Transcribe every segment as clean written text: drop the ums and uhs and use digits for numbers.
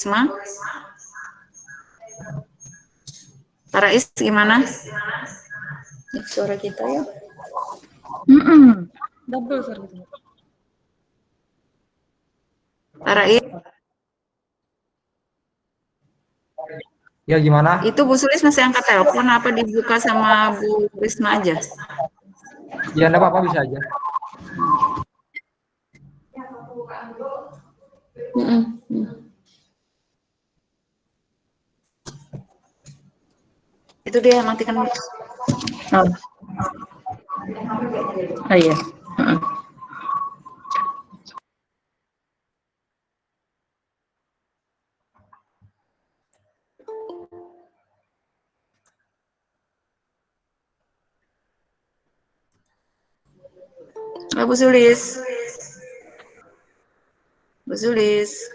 Risma? Pak Rais gimana? Suara kita ya. Double suara kita. Pak Rais. Ya gimana? Itu Bu Sulis masih angkat telepon apa dibuka sama Bu Risma aja? Ya enggak apa-apa, bisa aja. Itu dia matikan. Oh iya. Bu Sulis. Bu Sulis.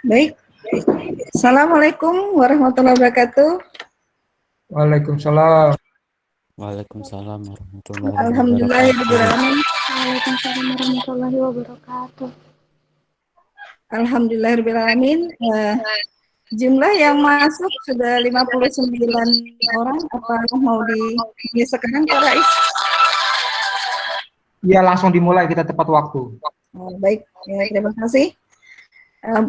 Baik. Assalamualaikum warahmatullahi wabarakatuh. Waalaikumsalam. Waalaikumsalam warahmatullahi wabarakatuh. Alhamdulillahirrahmanirrahim. Waalaikumsalam warahmatullahi wabarakatuh. Alhamdulillahirrahmanirrahim. Jumlah yang masuk sudah 59 orang. Apa mau di sekarang Pak Rais? Ya langsung dimulai, kita tepat waktu. Baik, ya, terima kasih.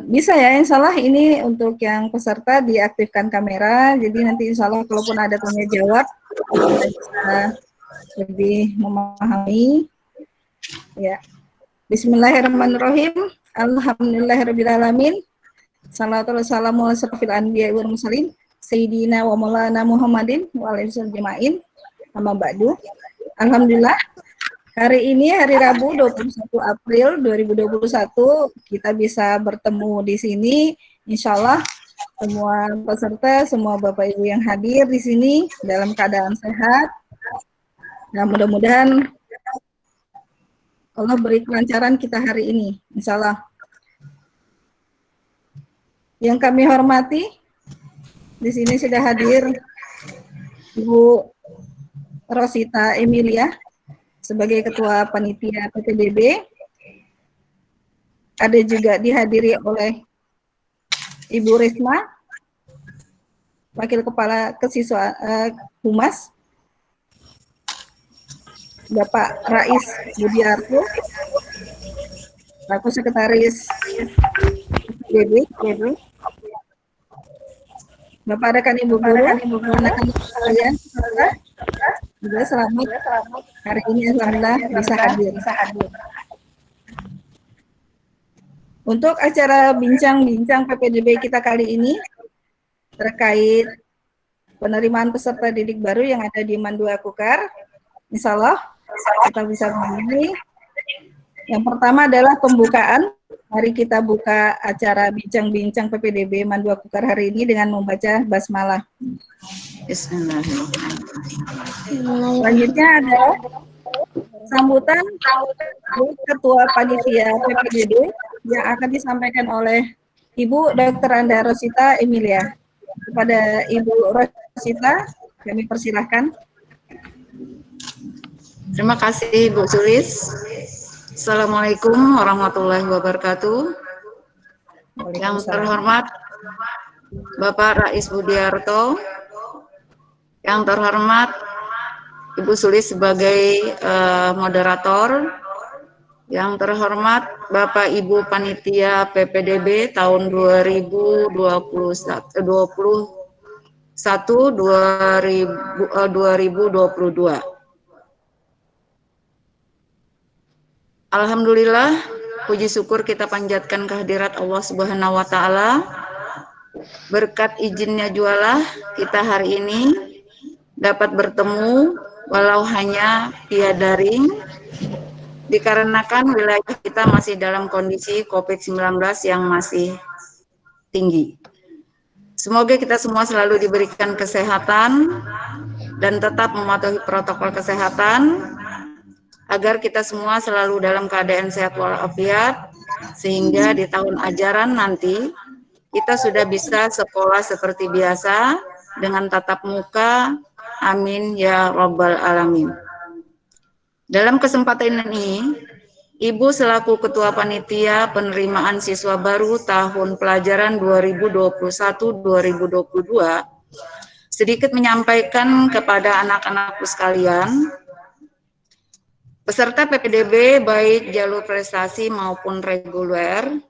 Bisa ya, insya Allah ini untuk yang peserta diaktifkan kamera, jadi nanti insya Allah kalaupun ada tanya jawab, kita bisa lebih memahami. Ya. Bismillahirrahmanirrahim. Alhamdulillahirrahmanirrahim. Salatu wassalamu ala asyrofil anbiya'i wal mursalin Sayyidina wa maulana Muhammadin wa alihi wasallam. Amma ba'du. Alhamdulillah, hari ini hari Rabu 21 April 2021 kita bisa bertemu di sini. Insya Allah semua peserta, semua Bapak Ibu yang hadir di sini dalam keadaan sehat. Dan mudah-mudahan Allah beri kelancaran kita hari ini, insya Allah. Yang kami hormati, di sini sudah hadir Ibu Rosita Emilia sebagai Ketua Panitia PPDB. Ada juga dihadiri oleh Ibu Risma, Wakil Kepala Kesiswaan Humas, Bapak Rais Budiarto, Selaku Sekretaris PPDB, Bapak rekan Ibu guru, anak-anak sekalian, juga selamat hari ini alhamdulillah bisa hadir. Untuk acara bincang-bincang PPDB kita kali ini terkait penerimaan peserta didik baru yang ada di Mandua Kukar, insya Allah kita bisa memulai. Yang pertama adalah pembukaan. Mari kita buka acara bincang-bincang PPDB Mandua Kukar hari ini dengan membaca basmalah. Bismillahirrahmanirrahim. Selanjutnya adalah sambutan Ketua Panitia PPDB yang akan disampaikan oleh Ibu Dr. Anda Rosita Emilia. Kepada Ibu Rosita, kami persilahkan. Terima kasih Bu Sulis. Assalamualaikum warahmatullahi wabarakatuh. Yang terhormat Bapak Rais Budiarto, yang terhormat Ibu Sulis sebagai moderator, yang terhormat Bapak Ibu Panitia PPDB tahun 2022. Alhamdulillah, puji syukur kita panjatkan kehadirat Allah Subhanahu wa Ta'ala. Berkat izinnya jualah kita hari ini dapat bertemu walau hanya via daring, dikarenakan wilayah kita masih dalam kondisi COVID-19 yang masih tinggi. Semoga kita semua selalu diberikan kesehatan dan tetap mematuhi protokol kesehatan, agar kita semua selalu dalam keadaan sehat walafiat, sehingga di tahun ajaran nanti kita sudah bisa sekolah seperti biasa dengan tatap muka. Amin ya Rabbal Alamin. Dalam kesempatan ini, Ibu selaku Ketua Panitia Penerimaan Siswa Baru tahun pelajaran 2021-2022 sedikit menyampaikan kepada anak-anakku sekalian, peserta PPDB baik jalur prestasi maupun reguler,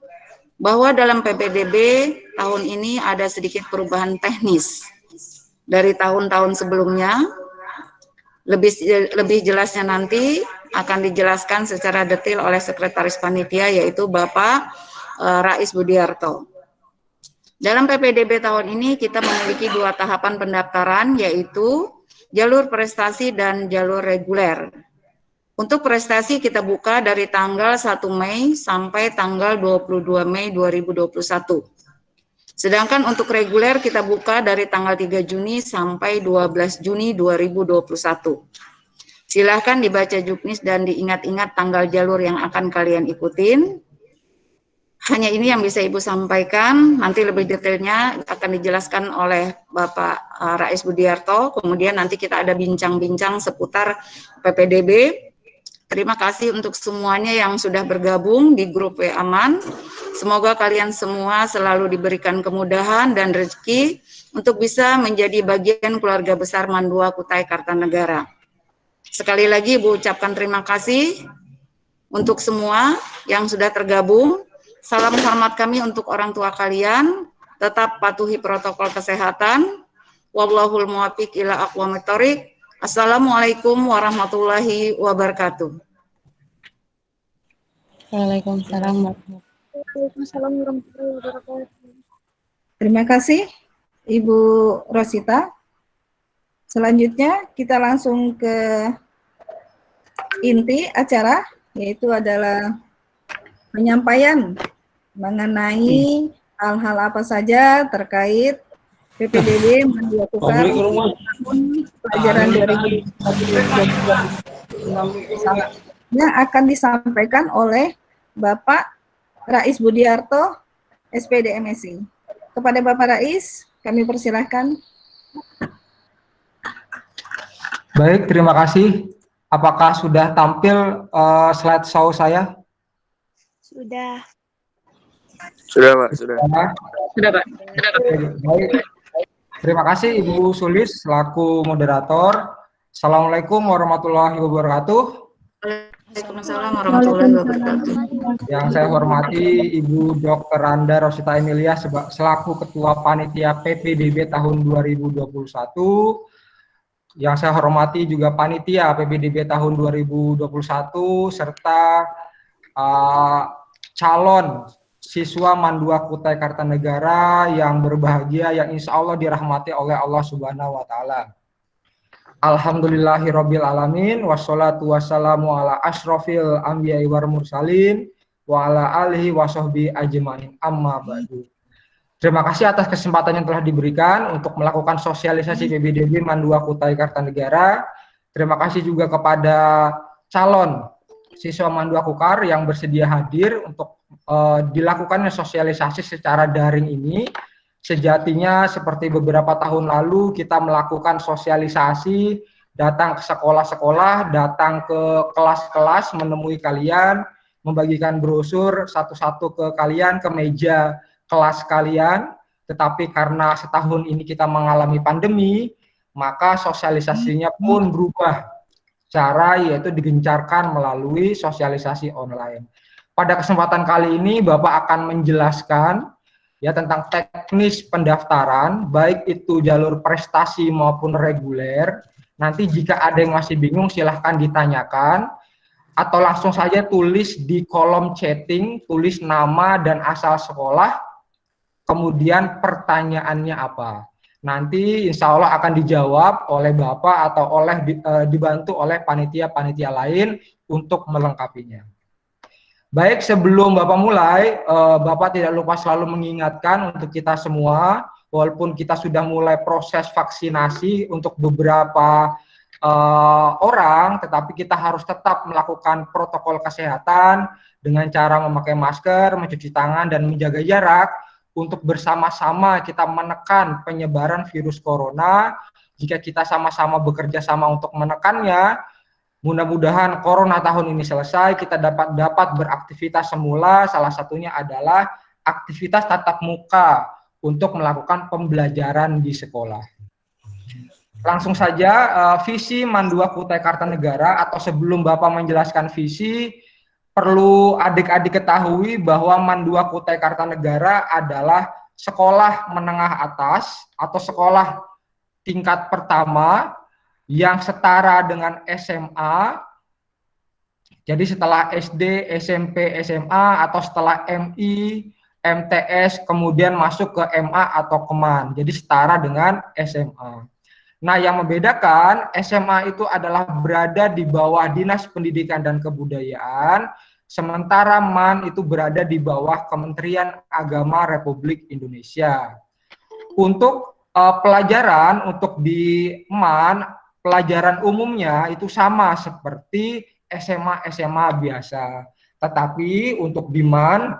bahwa dalam PPDB tahun ini ada sedikit perubahan teknis dari tahun-tahun sebelumnya. Lebih jelasnya nanti akan dijelaskan secara detail oleh Sekretaris Panitia, yaitu Bapak Rais Budiarto. Dalam PPDB tahun ini kita memiliki 2 tahapan pendaftaran, yaitu jalur prestasi dan jalur reguler. Untuk prestasi kita buka dari tanggal 1 Mei sampai tanggal 22 Mei 2021. Sedangkan untuk reguler kita buka dari tanggal 3 Juni sampai 12 Juni 2021. Silahkan dibaca juknis dan diingat-ingat tanggal jalur yang akan kalian ikutin. Hanya ini yang bisa Ibu sampaikan, nanti lebih detailnya akan dijelaskan oleh Bapak Rais Budiarto, kemudian nanti kita ada bincang-bincang seputar PPDB. Terima kasih untuk semuanya yang sudah bergabung di grup W Aman. Semoga kalian semua selalu diberikan kemudahan dan rezeki untuk bisa menjadi bagian keluarga besar Mandua Kutai Kartanegara. Sekali lagi Ibu ucapkan terima kasih untuk semua yang sudah tergabung. Salam hormat kami untuk orang tua kalian. Tetap patuhi protokol kesehatan. Wallahul muwaffiq ila aqwamit thoriq. Assalamualaikum warahmatullahi wabarakatuh. Waalaikumsalam warahmatullahi wabarakatuh. Terima kasih Ibu Rosita. Selanjutnya kita langsung ke inti acara, yaitu adalah penyampaian mengenai hal-hal apa saja terkait PPDB Mandua Kutai tahun pelajaran 2022 yang akan disampaikan oleh Bapak Rais Budiarto, SPD MSI. Kepada Bapak Rais, kami persilahkan. Baik, terima kasih. Apakah sudah tampil slide show saya? Sudah. Sudah, Pak. Sudah. Sudah, Pak. Baik. Terima kasih Ibu Sulis selaku moderator. Assalamualaikum warahmatullahi wabarakatuh. Waalaikumsalam warahmatullahi wabarakatuh. Yang saya hormati Ibu Dr. Randa Rosita Emilia selaku Ketua Panitia PPDB tahun 2021. Yang saya hormati juga Panitia PPDB tahun 2021 serta calon siswa Mandua Kutai Kartanegara yang berbahagia, yang insya Allah dirahmati oleh Allah Subhanahu wa Ta'ala. Alhamdulillahirabbil alamin, wassalatu wassalamu ala asyrofil anbiya'i wal mursalin wa ala alihi wa sahbihi ajmain, amma ba'du. Terima kasih atas kesempatan yang telah diberikan untuk melakukan sosialisasi PPDB Mandua Kutai Kartanegara. Terima kasih juga kepada calon siswa Mandua Kukar yang bersedia hadir untuk dilakukannya sosialisasi secara daring ini. Sejatinya seperti beberapa tahun lalu kita melakukan sosialisasi, datang ke sekolah-sekolah, datang ke kelas-kelas, menemui kalian, membagikan brosur satu-satu ke kalian, ke meja kelas kalian. Tetapi karena setahun ini kita mengalami pandemi, maka sosialisasinya pun berubah cara, yaitu digencarkan melalui sosialisasi online. Pada kesempatan kali ini Bapak akan menjelaskan ya tentang teknis pendaftaran, baik itu jalur prestasi maupun reguler. Nanti jika ada yang masih bingung silahkan ditanyakan atau langsung saja tulis di kolom chatting, tulis nama dan asal sekolah, kemudian pertanyaannya apa. Nanti insya Allah akan dijawab oleh Bapak atau dibantu oleh panitia-panitia lain untuk melengkapinya. Baik, sebelum Bapak mulai, Bapak tidak lupa selalu mengingatkan untuk kita semua, walaupun kita sudah mulai proses vaksinasi untuk beberapa orang, tetapi kita harus tetap melakukan protokol kesehatan dengan cara memakai masker, mencuci tangan, dan menjaga jarak, untuk bersama-sama kita menekan penyebaran virus corona. Jika kita sama-sama bekerja sama untuk menekannya, mudah-mudahan corona tahun ini selesai, kita dapat beraktivitas semula. Salah satunya adalah aktivitas tatap muka untuk melakukan pembelajaran di sekolah. Langsung saja, visi Mandua Kutai Kartanegara, atau sebelum Bapak menjelaskan visi, perlu adik-adik ketahui bahwa Mandua Kutai Kartanegara adalah sekolah menengah atas atau sekolah tingkat pertama yang setara dengan SMA. Jadi setelah SD, SMP, SMA, atau setelah MI, MTS, kemudian masuk ke MA atau Keman. Jadi setara dengan SMA. Nah, yang membedakan SMA itu adalah berada di bawah Dinas Pendidikan dan Kebudayaan, sementara MAN itu berada di bawah Kementerian Agama Republik Indonesia. Untuk pelajaran, untuk di MAN, pelajaran umumnya itu sama seperti SMA biasa. Tetapi untuk di MAN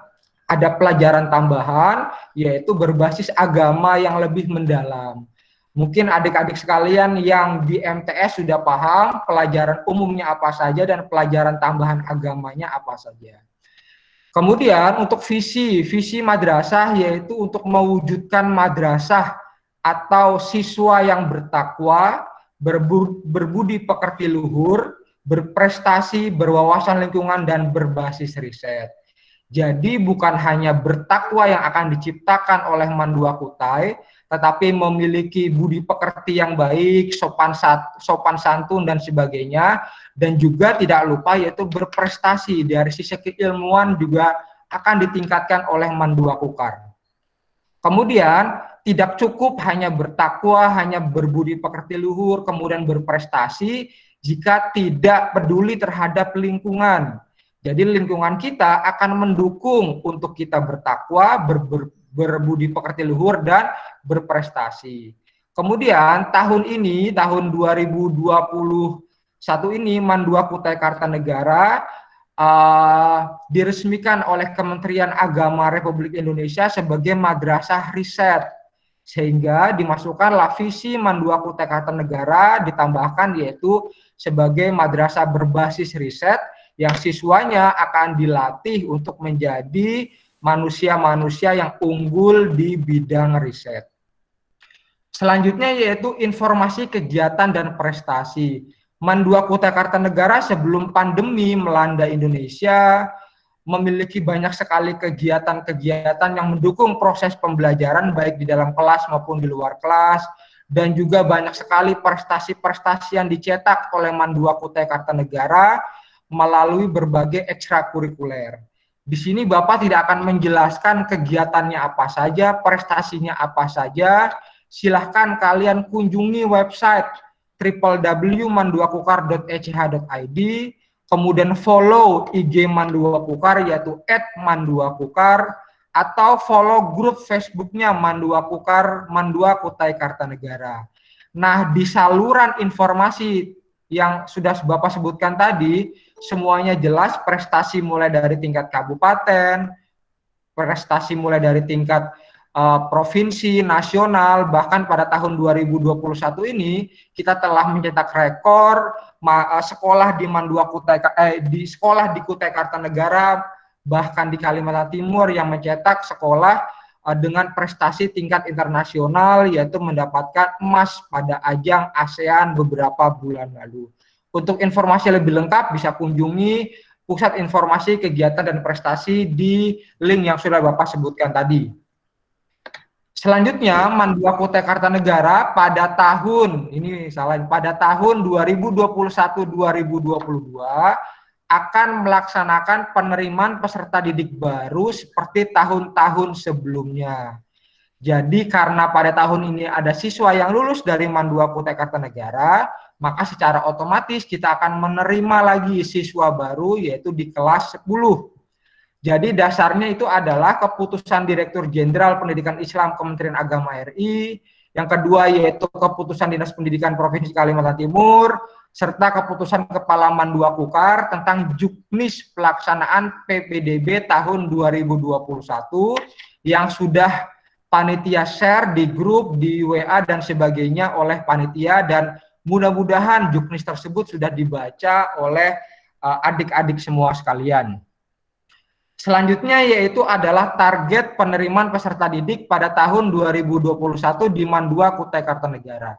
ada pelajaran tambahan, yaitu berbasis agama yang lebih mendalam. Mungkin adik-adik sekalian yang di MTS sudah paham pelajaran umumnya apa saja dan pelajaran tambahan agamanya apa saja. Kemudian untuk visi madrasah yaitu untuk mewujudkan madrasah atau siswa yang bertakwa, berbudi pekerti luhur, berprestasi, berwawasan lingkungan, dan berbasis riset. Jadi bukan hanya bertakwa yang akan diciptakan oleh Mandua Kutai, tetapi memiliki budi pekerti yang baik, sopan santun dan sebagainya, dan juga tidak lupa yaitu berprestasi dari sisi keilmuan juga akan ditingkatkan oleh Mandua Kukar. Kemudian tidak cukup hanya bertakwa, hanya berbudi pekerti luhur, kemudian berprestasi jika tidak peduli terhadap lingkungan. Jadi lingkungan kita akan mendukung untuk kita bertakwa, berbudi pekerti luhur, dan berprestasi. Kemudian tahun ini, tahun 2021 ini, Mandua Kutai Kartanegara diresmikan oleh Kementerian Agama Republik Indonesia sebagai madrasah riset. Sehingga dimasukkanlah visi Mandua Kutai Kartanegara, ditambahkan yaitu sebagai madrasah berbasis riset, yang siswanya akan dilatih untuk menjadi manusia-manusia yang unggul di bidang riset. Selanjutnya yaitu informasi kegiatan dan prestasi. Mandua Kutai Kartanegara sebelum pandemi melanda Indonesia memiliki banyak sekali kegiatan-kegiatan yang mendukung proses pembelajaran baik di dalam kelas maupun di luar kelas, dan juga banyak sekali prestasi-prestasi yang dicetak oleh Mandua Kutai Kartanegara melalui berbagai ekstrakurikuler. Di sini Bapak tidak akan menjelaskan kegiatannya apa saja, prestasinya apa saja. Silahkan kalian kunjungi website www.manduakukar.ech.id, kemudian follow IG Mandua Kukar yaitu @manduakukar, atau follow grup Facebooknya Mandua Kukar, Mandua Kutai Kartanegara. Nah, di saluran informasi yang sudah Bapak sebutkan tadi, semuanya jelas, prestasi mulai dari tingkat kabupaten, prestasi mulai dari tingkat provinsi, nasional, bahkan pada tahun 2021 ini kita telah mencetak rekor sekolah di Mandua Kutai di sekolah di Kutai Kartanegara, bahkan di Kalimantan Timur yang mencetak sekolah dengan prestasi tingkat internasional, yaitu mendapatkan emas pada ajang ASEAN beberapa bulan lalu. Untuk informasi lebih lengkap bisa kunjungi Pusat Informasi Kegiatan dan Prestasi di link yang sudah Bapak sebutkan tadi. Selanjutnya, Mandua Kutai Kartanegara pada tahun 2021-2022 akan melaksanakan penerimaan peserta didik baru seperti tahun-tahun sebelumnya. Jadi karena pada tahun ini ada siswa yang lulus dari Mandua Kutai Kartanegara, maka secara otomatis kita akan menerima lagi siswa baru yaitu di kelas 10. Jadi dasarnya itu adalah keputusan Direktur Jenderal Pendidikan Islam Kementerian Agama RI, yang kedua yaitu keputusan Dinas Pendidikan Provinsi Kalimantan Timur, serta keputusan Kepala Mandua Kukar tentang juknis pelaksanaan PPDB tahun 2021 yang sudah panitia share di grup, di WA dan sebagainya oleh panitia, dan mudah-mudahan juknis tersebut sudah dibaca oleh adik-adik semua sekalian. Selanjutnya yaitu adalah target penerimaan peserta didik pada tahun 2021 di MAN 2 Kutai Kartanegara.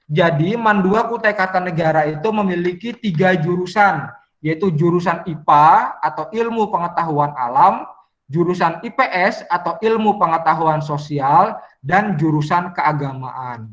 Jadi MAN 2 Kutai Kartanegara itu memiliki 3 jurusan, yaitu jurusan IPA atau Ilmu Pengetahuan Alam, jurusan IPS atau Ilmu Pengetahuan Sosial, dan jurusan Keagamaan.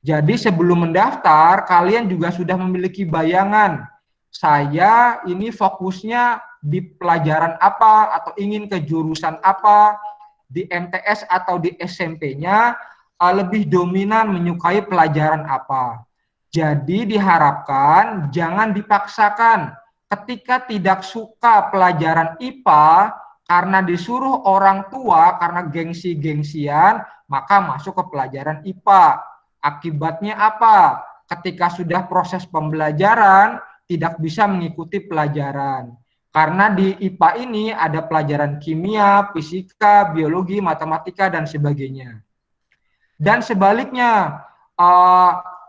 Jadi sebelum mendaftar, kalian juga sudah memiliki bayangan, saya ini fokusnya di pelajaran apa, atau ingin ke jurusan apa, di MTS atau di SMP-nya, lebih dominan menyukai pelajaran apa. Jadi diharapkan jangan dipaksakan ketika tidak suka pelajaran IPA karena disuruh orang tua, karena gengsi-gengsian, maka masuk ke pelajaran IPA. Akibatnya apa? Ketika sudah proses pembelajaran, tidak bisa mengikuti pelajaran. Karena di IPA ini ada pelajaran kimia, fisika, biologi, matematika, dan sebagainya. Dan sebaliknya,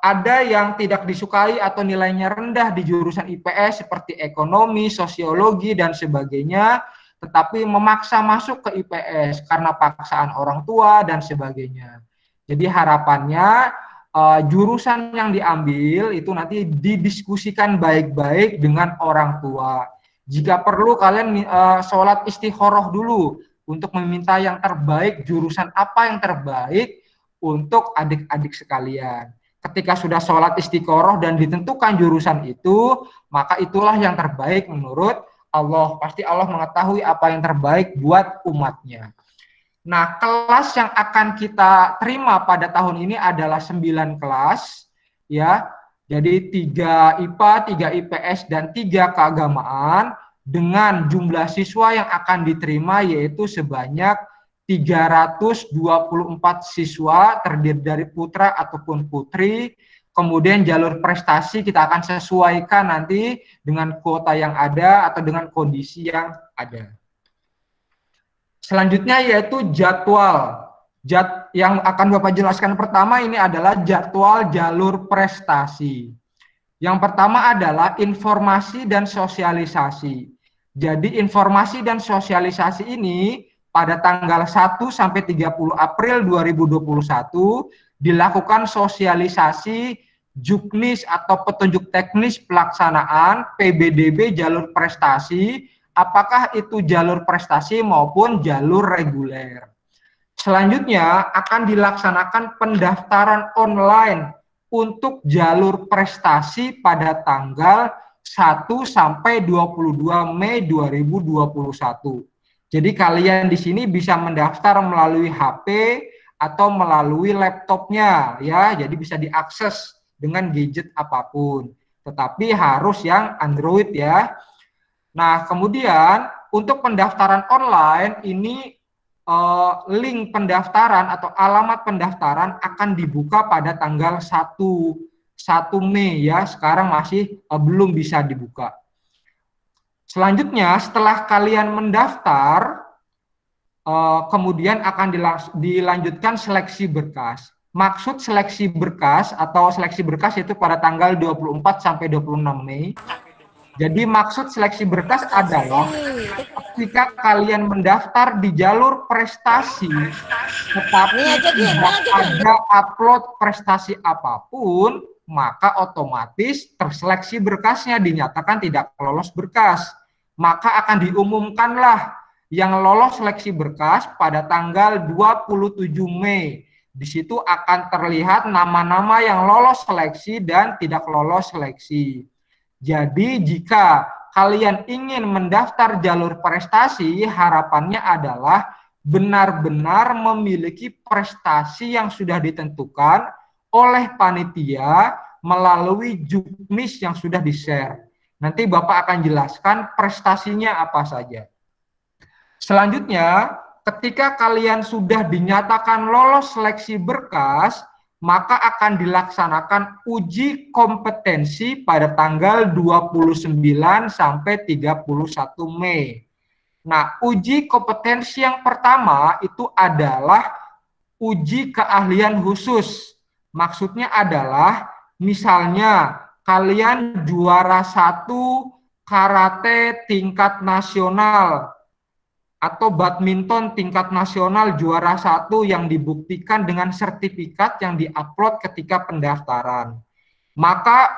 ada yang tidak disukai atau nilainya rendah di jurusan IPS seperti ekonomi, sosiologi, dan sebagainya, tetapi memaksa masuk ke IPS karena paksaan orang tua dan sebagainya. Jadi harapannya jurusan yang diambil itu nanti didiskusikan baik-baik dengan orang tua. Jika perlu kalian sholat istikharah dulu untuk meminta yang terbaik, jurusan apa yang terbaik untuk adik-adik sekalian. Ketika sudah sholat istikharah dan ditentukan jurusan itu, maka itulah yang terbaik menurut Allah. Pasti Allah mengetahui apa yang terbaik buat umatnya. Nah, kelas yang akan kita terima pada tahun ini adalah 9 kelas, ya. Jadi 3 IPA, 3 IPS, dan 3 keagamaan, dengan jumlah siswa yang akan diterima yaitu sebanyak 324 siswa, terdiri dari putra ataupun putri. Kemudian jalur prestasi kita akan sesuaikan nanti dengan kuota yang ada atau dengan kondisi yang ada. Selanjutnya yaitu jadwal. Yang akan Bapak jelaskan pertama ini adalah jadwal jalur prestasi. Yang pertama adalah informasi dan sosialisasi. Jadi informasi dan sosialisasi ini pada tanggal 1 sampai 30 April 2021 dilakukan sosialisasi juknis atau petunjuk teknis pelaksanaan PBDB jalur prestasi, apakah itu jalur prestasi maupun jalur reguler. Selanjutnya akan dilaksanakan pendaftaran online untuk jalur prestasi pada tanggal 1 sampai 22 Mei 2021. Jadi kalian di sini bisa mendaftar melalui HP atau melalui laptopnya, ya. Jadi bisa diakses dengan gadget apapun. Tetapi harus yang Android, ya. Nah, kemudian untuk pendaftaran online ini link pendaftaran atau alamat pendaftaran akan dibuka pada tanggal 1 Mei, ya. Sekarang masih belum bisa dibuka. Selanjutnya setelah kalian mendaftar, kemudian akan dilanjutkan seleksi berkas. Maksud seleksi berkas atau seleksi berkas itu pada tanggal 24 sampai 26 Mei. Jadi maksud seleksi berkas adalah ketika kalian mendaftar di jalur prestasi, tetapi tidak ada upload prestasi apapun, maka otomatis terseleksi berkasnya dinyatakan tidak lolos berkas. Maka akan diumumkanlah yang lolos seleksi berkas pada tanggal 27 Mei. Di situ akan terlihat nama-nama yang lolos seleksi dan tidak lolos seleksi. Jadi jika kalian ingin mendaftar jalur prestasi, harapannya adalah benar-benar memiliki prestasi yang sudah ditentukan oleh panitia melalui juknis yang sudah di-share. Nanti Bapak akan jelaskan prestasinya apa saja. Selanjutnya, ketika kalian sudah dinyatakan lolos seleksi berkas, maka akan dilaksanakan uji kompetensi pada tanggal 29 sampai 31 Mei. Nah, uji kompetensi yang pertama itu adalah uji keahlian khusus. Maksudnya adalah misalnya kalian juara 1 karate tingkat nasional atau badminton tingkat nasional juara 1 yang dibuktikan dengan sertifikat yang diupload ketika pendaftaran. Maka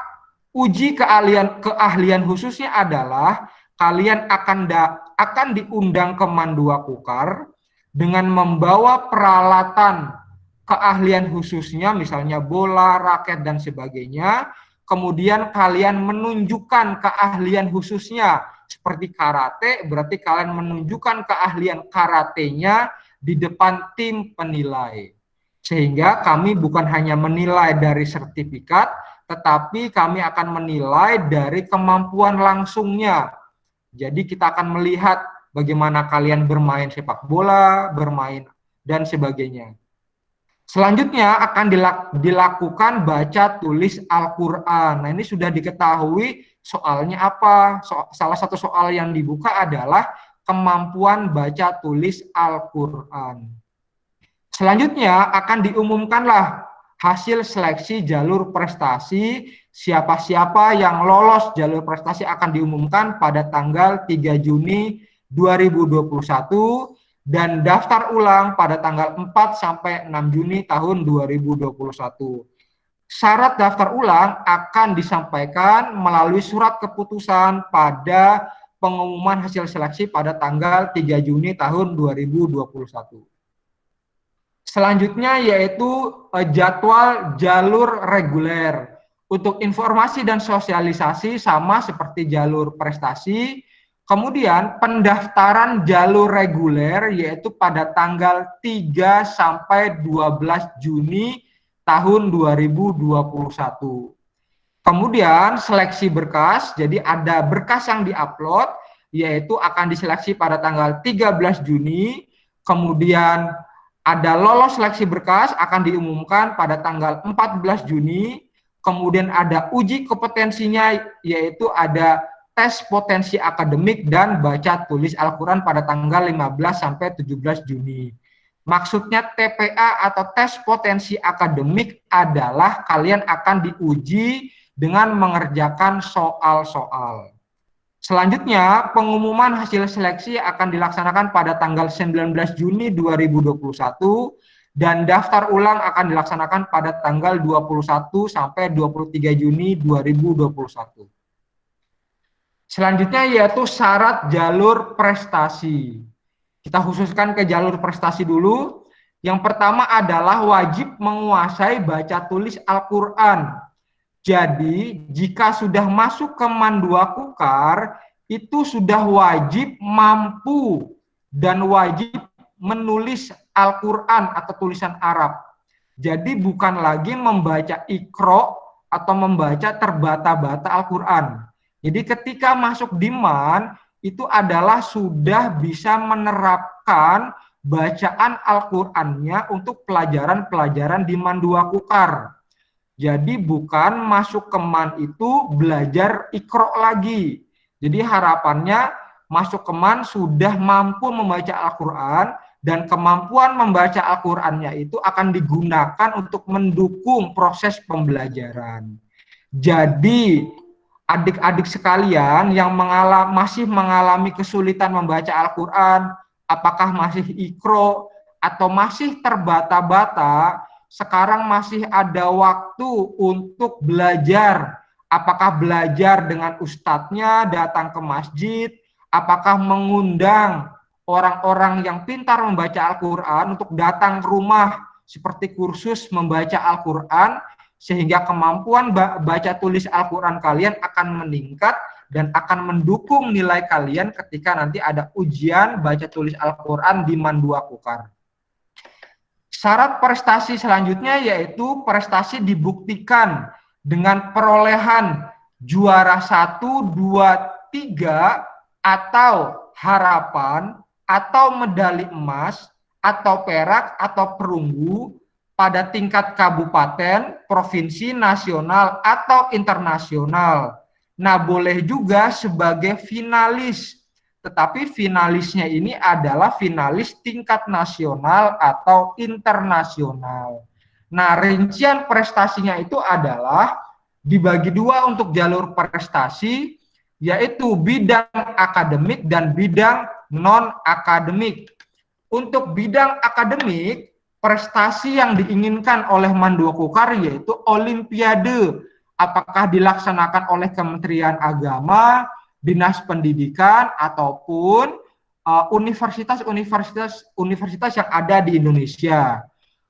uji keahlian khususnya adalah kalian akan diundang ke Manduakukar dengan membawa peralatan keahlian khususnya, misalnya bola, raket, dan sebagainya. Kemudian kalian menunjukkan keahlian khususnya, seperti karate, berarti kalian menunjukkan keahlian karatenya di depan tim penilai. Sehingga kami bukan hanya menilai dari sertifikat, tetapi kami akan menilai dari kemampuan langsungnya. Jadi kita akan melihat bagaimana kalian bermain sepak bola, bermain, dan sebagainya. Selanjutnya akan dilakukan baca tulis Al-Quran. Nah, ini sudah diketahui soalnya apa. Salah satu soal yang dibuka adalah kemampuan baca tulis Al-Quran. Selanjutnya akan diumumkanlah hasil seleksi jalur prestasi. Siapa-siapa yang lolos jalur prestasi akan diumumkan pada tanggal 3 Juni 2021 dan daftar ulang pada tanggal 4 sampai 6 Juni tahun 2021. Syarat daftar ulang akan disampaikan melalui surat keputusan pada pengumuman hasil seleksi pada tanggal 3 Juni tahun 2021. Selanjutnya yaitu jadwal jalur reguler. Untuk informasi dan sosialisasi sama seperti jalur prestasi. Kemudian pendaftaran jalur reguler yaitu pada tanggal 3 sampai 12 Juni tahun 2021. Kemudian seleksi berkas, jadi ada berkas yang diupload yaitu akan diseleksi pada tanggal 13 Juni. Kemudian ada lolos seleksi berkas akan diumumkan pada tanggal 14 Juni. Kemudian ada uji kompetensinya yaitu ada tes potensi akademik dan baca tulis Al-Quran pada tanggal 15 sampai 17 Juni. Maksudnya TPA atau tes potensi akademik adalah kalian akan diuji dengan mengerjakan soal-soal. Selanjutnya, pengumuman hasil seleksi akan dilaksanakan pada tanggal 19 Juni 2021 dan daftar ulang akan dilaksanakan pada tanggal 21 sampai 23 Juni 2021. Selanjutnya yaitu syarat jalur prestasi. Kita khususkan ke jalur prestasi dulu. Yang pertama adalah wajib menguasai baca tulis Al-Quran. Jadi, jika sudah masuk ke Manduakukar, itu sudah wajib mampu dan wajib menulis Al-Quran atau tulisan Arab. Jadi, bukan lagi membaca Iqra atau membaca terbata-bata Al-Quran. Jadi, ketika masuk di MAN, itu adalah sudah bisa menerapkan bacaan Al-Qurannya untuk pelajaran-pelajaran di Manduakukar. Jadi bukan masuk ke MAN itu belajar Iqra lagi. Jadi harapannya masuk ke MAN sudah mampu membaca Al-Quran dan kemampuan membaca Al-Qurannya itu akan digunakan untuk mendukung proses pembelajaran. Jadi adik-adik sekalian yang masih mengalami kesulitan membaca Al-Quran, apakah masih Iqra atau masih terbata-bata, sekarang masih ada waktu untuk belajar. Apakah belajar dengan ustadznya, datang ke masjid, apakah mengundang orang-orang yang pintar membaca Al-Quran untuk datang ke rumah seperti kursus membaca Al-Quran, sehingga kemampuan baca tulis Al-Quran kalian akan meningkat dan akan mendukung nilai kalian ketika nanti ada ujian baca tulis Al-Quran di Manduakukar. Syarat prestasi selanjutnya yaitu prestasi dibuktikan dengan perolehan juara 1, 2, 3 atau harapan atau medali emas atau perak atau perunggu pada tingkat kabupaten, provinsi, nasional atau internasional. Nah, boleh juga sebagai finalis. tetapi finalisnya ini adalah finalis tingkat nasional atau internasional. Nah, rincian prestasinya itu adalah dibagi dua untuk jalur prestasi, yaitu bidang akademik dan bidang non-akademik. Untuk bidang akademik, prestasi yang diinginkan oleh Mandokukar yaitu Olimpiade. Apakah dilaksanakan oleh Kementerian Agama, Dinas Pendidikan, ataupun universitas yang ada di Indonesia.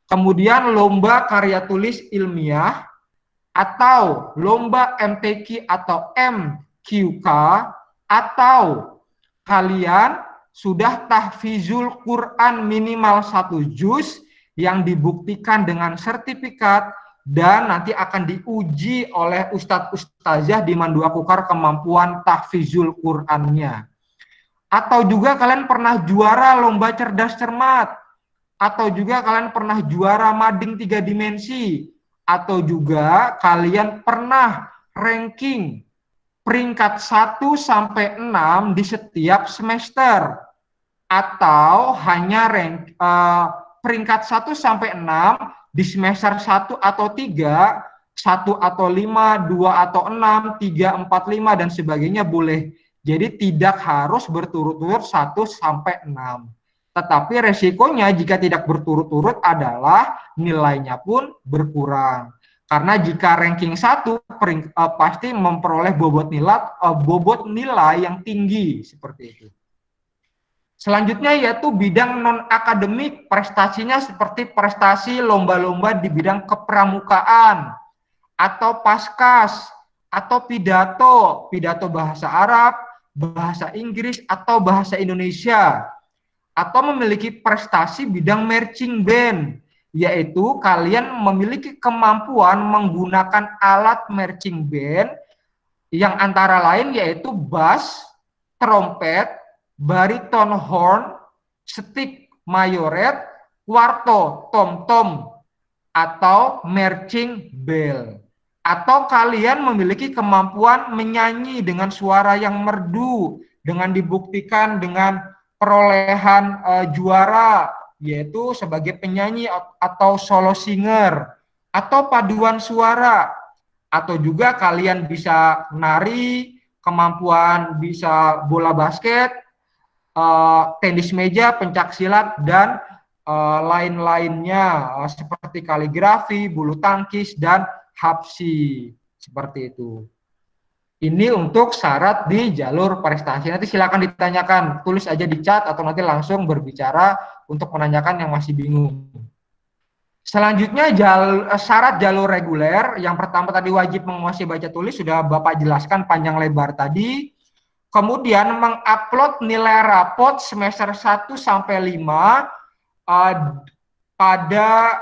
Kemudian lomba karya tulis ilmiah atau lomba MTQ atau MQK, atau kalian sudah tahfizul Quran minimal 1 juz yang dibuktikan dengan sertifikat dan nanti akan diuji oleh ustadz-ustazah di Mandokukar kemampuan tahfizul Qurannya. Atau juga kalian pernah juara lomba cerdas cermat, atau juga kalian pernah juara mading 3 dimensi, atau juga kalian pernah ranking peringkat 1 sampai 6 di setiap semester, atau hanya peringkat 1 sampai 6 di semester 1 atau 3, 1 atau 5, 2 atau 6, 3, 4, 5, dan sebagainya boleh. Jadi tidak harus berturut-turut 1 sampai 6. Tetapi resikonya jika tidak berturut-turut adalah nilainya pun berkurang. Karena jika ranking 1 pasti memperoleh bobot nilai yang tinggi seperti itu. Selanjutnya yaitu bidang non-akademik, prestasinya seperti prestasi lomba-lomba di bidang kepramukaan, atau paskas, atau pidato bahasa Arab, bahasa Inggris, atau bahasa Indonesia, atau memiliki prestasi bidang marching band, yaitu kalian memiliki kemampuan menggunakan alat marching band yang antara lain yaitu bass, trompet, bariton horn, stick mayoret, kuarto tom-tom, atau marching bell. Atau kalian memiliki kemampuan menyanyi dengan suara yang merdu, dengan dibuktikan dengan perolehan juara, yaitu sebagai penyanyi atau solo singer, atau paduan suara, atau juga kalian bisa nari, kemampuan bisa bola basket, tenis meja, pencak silat, dan lain-lainnya seperti kaligrafi, bulu tangkis, dan hapsi. Seperti itu. Ini untuk syarat di jalur prestasi. Nanti silakan ditanyakan, tulis aja di chat atau nanti langsung berbicara untuk menanyakan yang masih bingung. Selanjutnya syarat jalur reguler. Yang pertama tadi wajib menguasai baca tulis, sudah Bapak jelaskan panjang lebar tadi. Kemudian mengupload nilai rapot semester 1 sampai 5 pada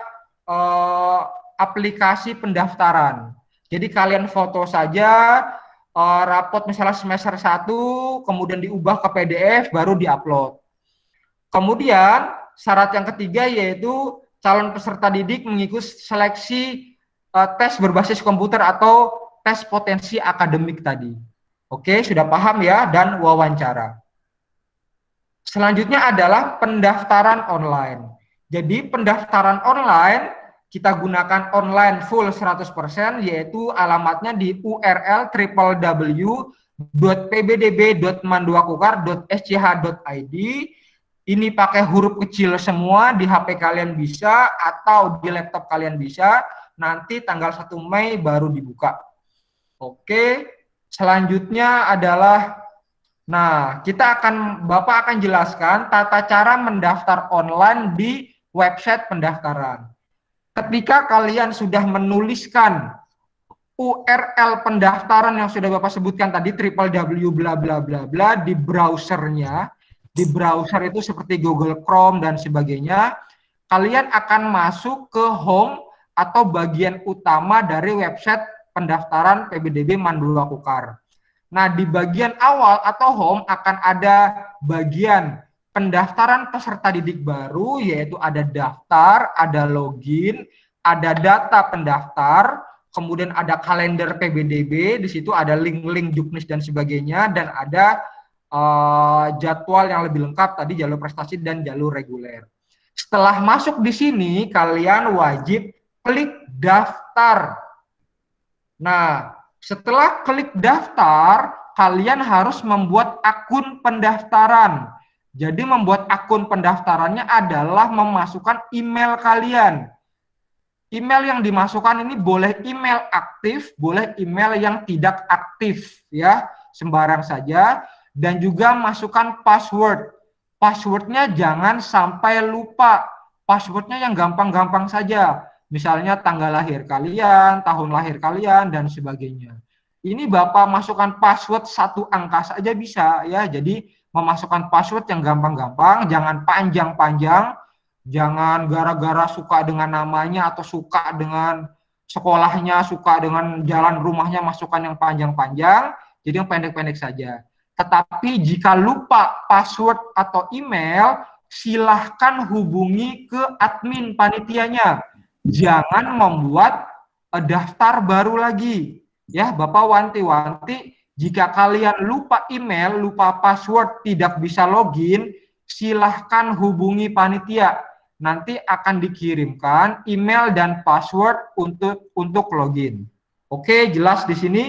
aplikasi pendaftaran. Jadi kalian foto saja rapot misalnya semester 1, kemudian diubah ke PDF, baru diupload. Kemudian syarat yang ketiga yaitu calon peserta didik mengikuti seleksi tes berbasis komputer atau tes potensi akademik tadi. Oke, sudah paham ya, dan wawancara. Selanjutnya adalah pendaftaran online. Jadi pendaftaran online kita gunakan online full 100%, yaitu alamatnya di URL www.pbdb.mandokukar.sch.id. Ini pakai huruf kecil semua, di HP kalian bisa atau di laptop kalian bisa. Nanti tanggal 1 Mei baru dibuka. Oke, selanjutnya adalah Bapak akan jelaskan tata cara mendaftar online di website pendaftaran. Ketika kalian sudah menuliskan URL pendaftaran yang sudah Bapak sebutkan tadi, www bla bla bla bla, di browsernya, di browser itu seperti Google Chrome dan sebagainya, kalian akan masuk ke home atau bagian utama dari website pendaftaran PBDB Mandokukar. Nah, di bagian awal atau home akan ada bagian pendaftaran peserta didik baru, yaitu ada daftar, ada login, ada data pendaftar, kemudian ada kalender PBDB, di situ ada link-link juknis dan sebagainya, dan ada jadwal yang lebih lengkap tadi jalur prestasi dan jalur reguler. Setelah masuk di sini, kalian wajib klik daftar. Nah, setelah klik daftar, kalian harus membuat akun pendaftaran. Jadi membuat akun pendaftarannya adalah memasukkan email kalian. Email yang dimasukkan ini boleh email aktif, boleh email yang tidak aktif, ya, sembarang saja. Dan juga masukkan password. Passwordnya jangan sampai lupa. Passwordnya yang gampang-gampang saja. Misalnya tanggal lahir kalian, tahun lahir kalian, dan sebagainya. Ini Bapak masukkan password 1 angka saja bisa, ya. Jadi memasukkan password yang gampang-gampang, jangan panjang-panjang, jangan gara-gara suka dengan namanya atau suka dengan sekolahnya, suka dengan jalan rumahnya masukkan yang panjang-panjang, jadi yang pendek-pendek saja. Tetapi jika lupa password atau email, silahkan hubungi ke admin panitianya. Jangan membuat daftar baru lagi. Ya, Bapak wanti-wanti, jika kalian lupa email, lupa password, tidak bisa login, silahkan hubungi panitia. Nanti akan dikirimkan email dan password untuk login. Oke, jelas di sini.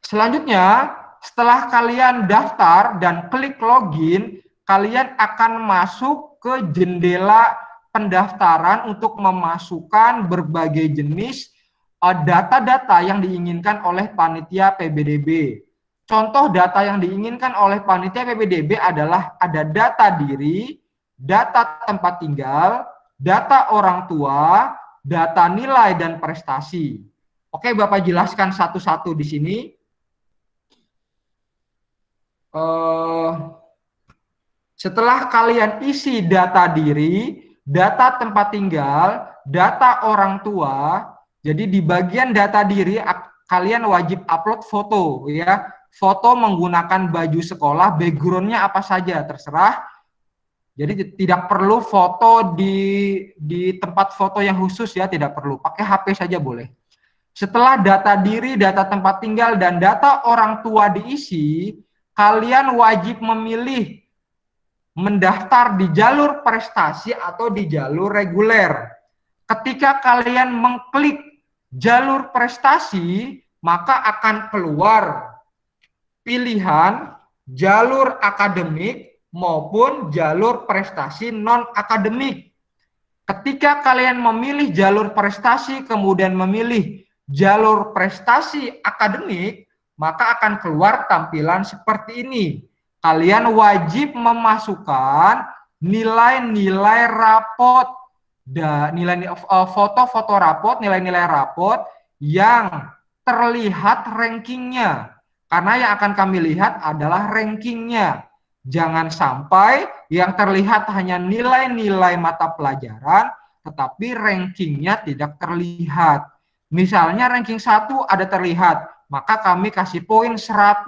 Selanjutnya, setelah kalian daftar dan klik login, kalian akan masuk ke jendela pendaftaran untuk memasukkan berbagai jenis data-data yang diinginkan oleh panitia PBDB. Contoh data yang diinginkan oleh panitia PBDB adalah ada data diri, data tempat tinggal, data orang tua, data nilai dan prestasi. Oke, Bapak jelaskan satu-satu di sini. Setelah kalian isi data diri, data tempat tinggal, data orang tua, jadi di bagian data diri kalian wajib upload foto, ya. Foto menggunakan baju sekolah, backgroundnya apa saja terserah. Jadi tidak perlu foto di tempat foto yang khusus, ya, tidak perlu. Pakai HP saja boleh. Setelah data diri, data tempat tinggal, dan data orang tua diisi, kalian wajib memilih mendaftar di jalur prestasi atau di jalur reguler. Ketika kalian mengklik jalur prestasi, maka akan keluar pilihan jalur akademik maupun jalur prestasi non-akademik. Ketika kalian memilih jalur prestasi, kemudian memilih jalur prestasi akademik, maka akan keluar tampilan seperti ini. Kalian wajib memasukkan nilai-nilai rapot, foto-foto rapot, nilai-nilai rapot yang terlihat rankingnya. Karena yang akan kami lihat adalah rankingnya. Jangan sampai yang terlihat hanya nilai-nilai mata pelajaran, tetapi rankingnya tidak terlihat. Misalnya ranking 1 ada terlihat, maka kami kasih poin 100.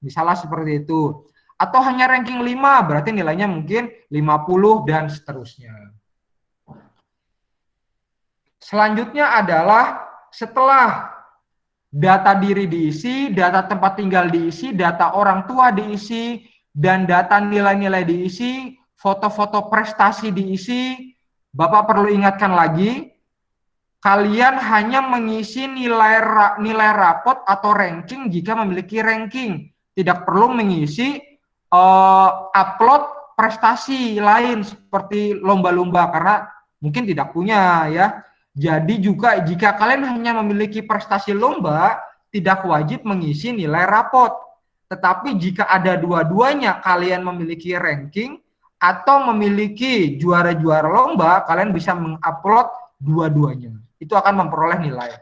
Misalnya seperti itu. Atau hanya ranking 5, berarti nilainya mungkin 50 dan seterusnya. Selanjutnya adalah setelah data diri diisi, data tempat tinggal diisi, data orang tua diisi, dan data nilai-nilai diisi, foto-foto prestasi diisi, Bapak perlu ingatkan lagi, kalian hanya mengisi nilai rapot atau ranking jika memiliki ranking. Tidak perlu mengisi upload prestasi lain seperti lomba-lomba karena mungkin tidak punya, ya. Jadi juga jika kalian hanya memiliki prestasi lomba, tidak wajib mengisi nilai rapot. Tetapi jika ada dua-duanya, kalian memiliki ranking atau memiliki juara-juara lomba, kalian bisa mengupload dua-duanya. Itu akan memperoleh nilai.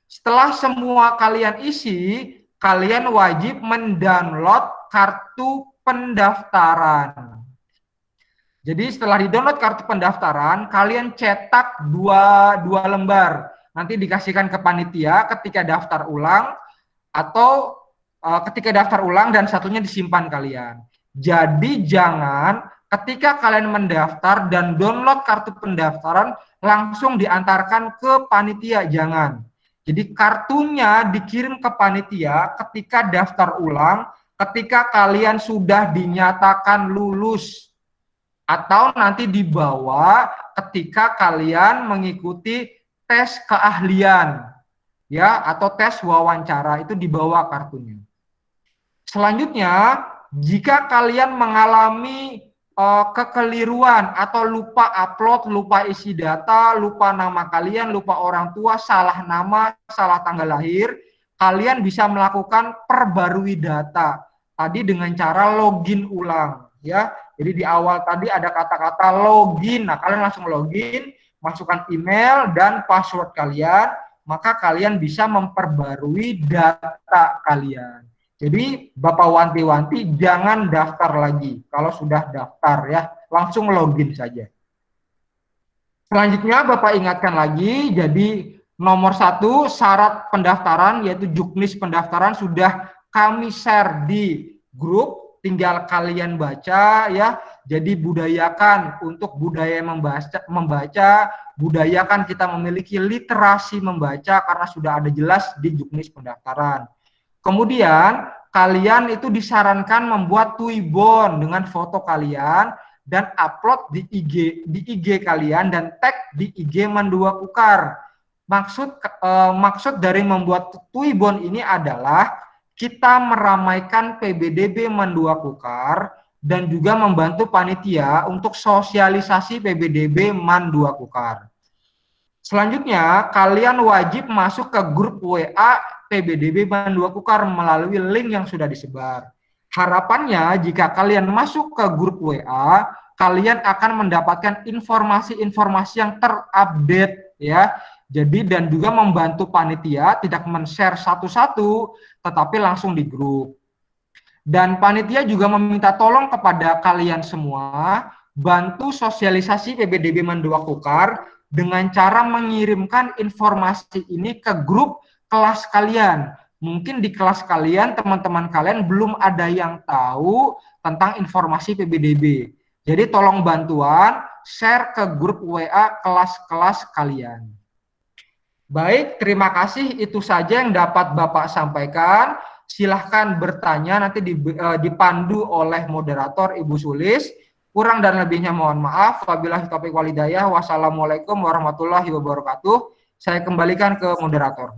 Setelah semua kalian isi, kalian wajib mendownload kartu pendaftaran. Jadi setelah di-download kartu pendaftaran, kalian cetak dua lembar. Nanti dikasihkan ke panitia ketika daftar ulang atau ketika daftar ulang dan satunya disimpan kalian. Jadi jangan ketika kalian mendaftar dan download kartu pendaftaran langsung diantarkan ke panitia, jangan. Jadi kartunya dikirim ke panitia ketika daftar ulang, ketika kalian sudah dinyatakan lulus atau nanti dibawa ketika kalian mengikuti tes keahlian ya atau tes wawancara, itu dibawa kartunya. Selanjutnya, jika kalian mengalami kekeliruan atau lupa upload, lupa isi data, lupa nama kalian, lupa orang tua, salah nama, salah tanggal lahir, kalian bisa melakukan perbarui data tadi dengan cara login ulang ya. Jadi di awal tadi ada kata-kata login. Nah, kalian langsung login, masukkan email dan password kalian, maka kalian bisa memperbarui data kalian. Jadi Bapak wanti-wanti jangan daftar lagi. Kalau sudah daftar ya, langsung login saja. Selanjutnya Bapak ingatkan lagi, jadi nomor 1 syarat pendaftaran yaitu juknis pendaftaran sudah kami share di grup, tinggal kalian baca ya. Jadi budayakan untuk budaya membaca, budayakan kita memiliki literasi membaca karena sudah ada jelas di juknis pendaftaran. Kemudian kalian itu disarankan membuat Twibbon dengan foto kalian dan upload di IG kalian dan tag di IG Mandua Kukar. Maksud dari membuat Twibbon ini adalah kita meramaikan PBDB Mandua Kukar dan juga membantu panitia untuk sosialisasi PBDB Mandua Kukar. Selanjutnya, kalian wajib masuk ke grup WA PBDB Mandua Kukar melalui link yang sudah disebar. Harapannya, jika kalian masuk ke grup WA, kalian akan mendapatkan informasi-informasi yang terupdate ya. Jadi dan juga membantu panitia tidak men-share satu-satu, tetapi langsung di grup. Dan panitia juga meminta tolong kepada kalian semua, bantu sosialisasi PBDB Mandua Kukar dengan cara mengirimkan informasi ini ke grup kelas kalian. Mungkin di kelas kalian, teman-teman kalian belum ada yang tahu tentang informasi PBDB. Jadi tolong bantuan, share ke grup WA kelas-kelas kalian. Baik, terima kasih. Itu saja yang dapat Bapak sampaikan. Silahkan bertanya, nanti dipandu oleh moderator Ibu Sulis. Kurang dan lebihnya mohon maaf. Wabillahi taufiq wal hidayah. Wassalamualaikum warahmatullahi wabarakatuh. Saya kembalikan ke moderator.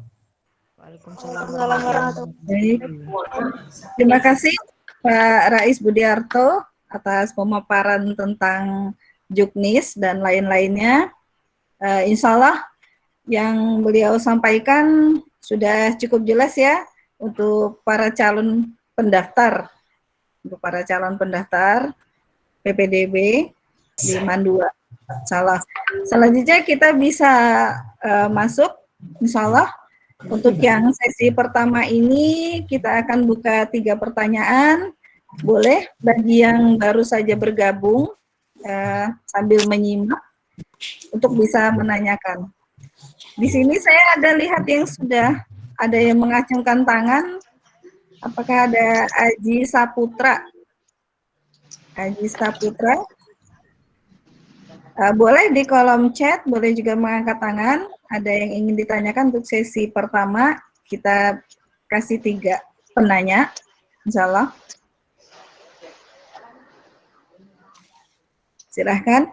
Waalaikumsalam warahmatullahi wabarakatuh. Terima kasih Pak Rais Budiarto atas pemaparan tentang juknis dan lain-lainnya. Insya Allah yang beliau sampaikan sudah cukup jelas ya untuk para calon pendaftar. Untuk para calon pendaftar PPDB di Mandua. Salah. Selanjutnya kita bisa masuk, insya Allah. Untuk yang sesi pertama ini kita akan buka 3 pertanyaan. Boleh bagi yang baru saja bergabung sambil menyimak untuk bisa menanyakan. Di sini saya ada lihat yang sudah ada yang mengacungkan tangan. Apakah ada Aji Saputra? Aji Saputra. Boleh di kolom chat, boleh juga mengangkat tangan. Ada yang ingin ditanyakan untuk sesi pertama, kita kasih 3 penanya, insya Allah. Silahkan.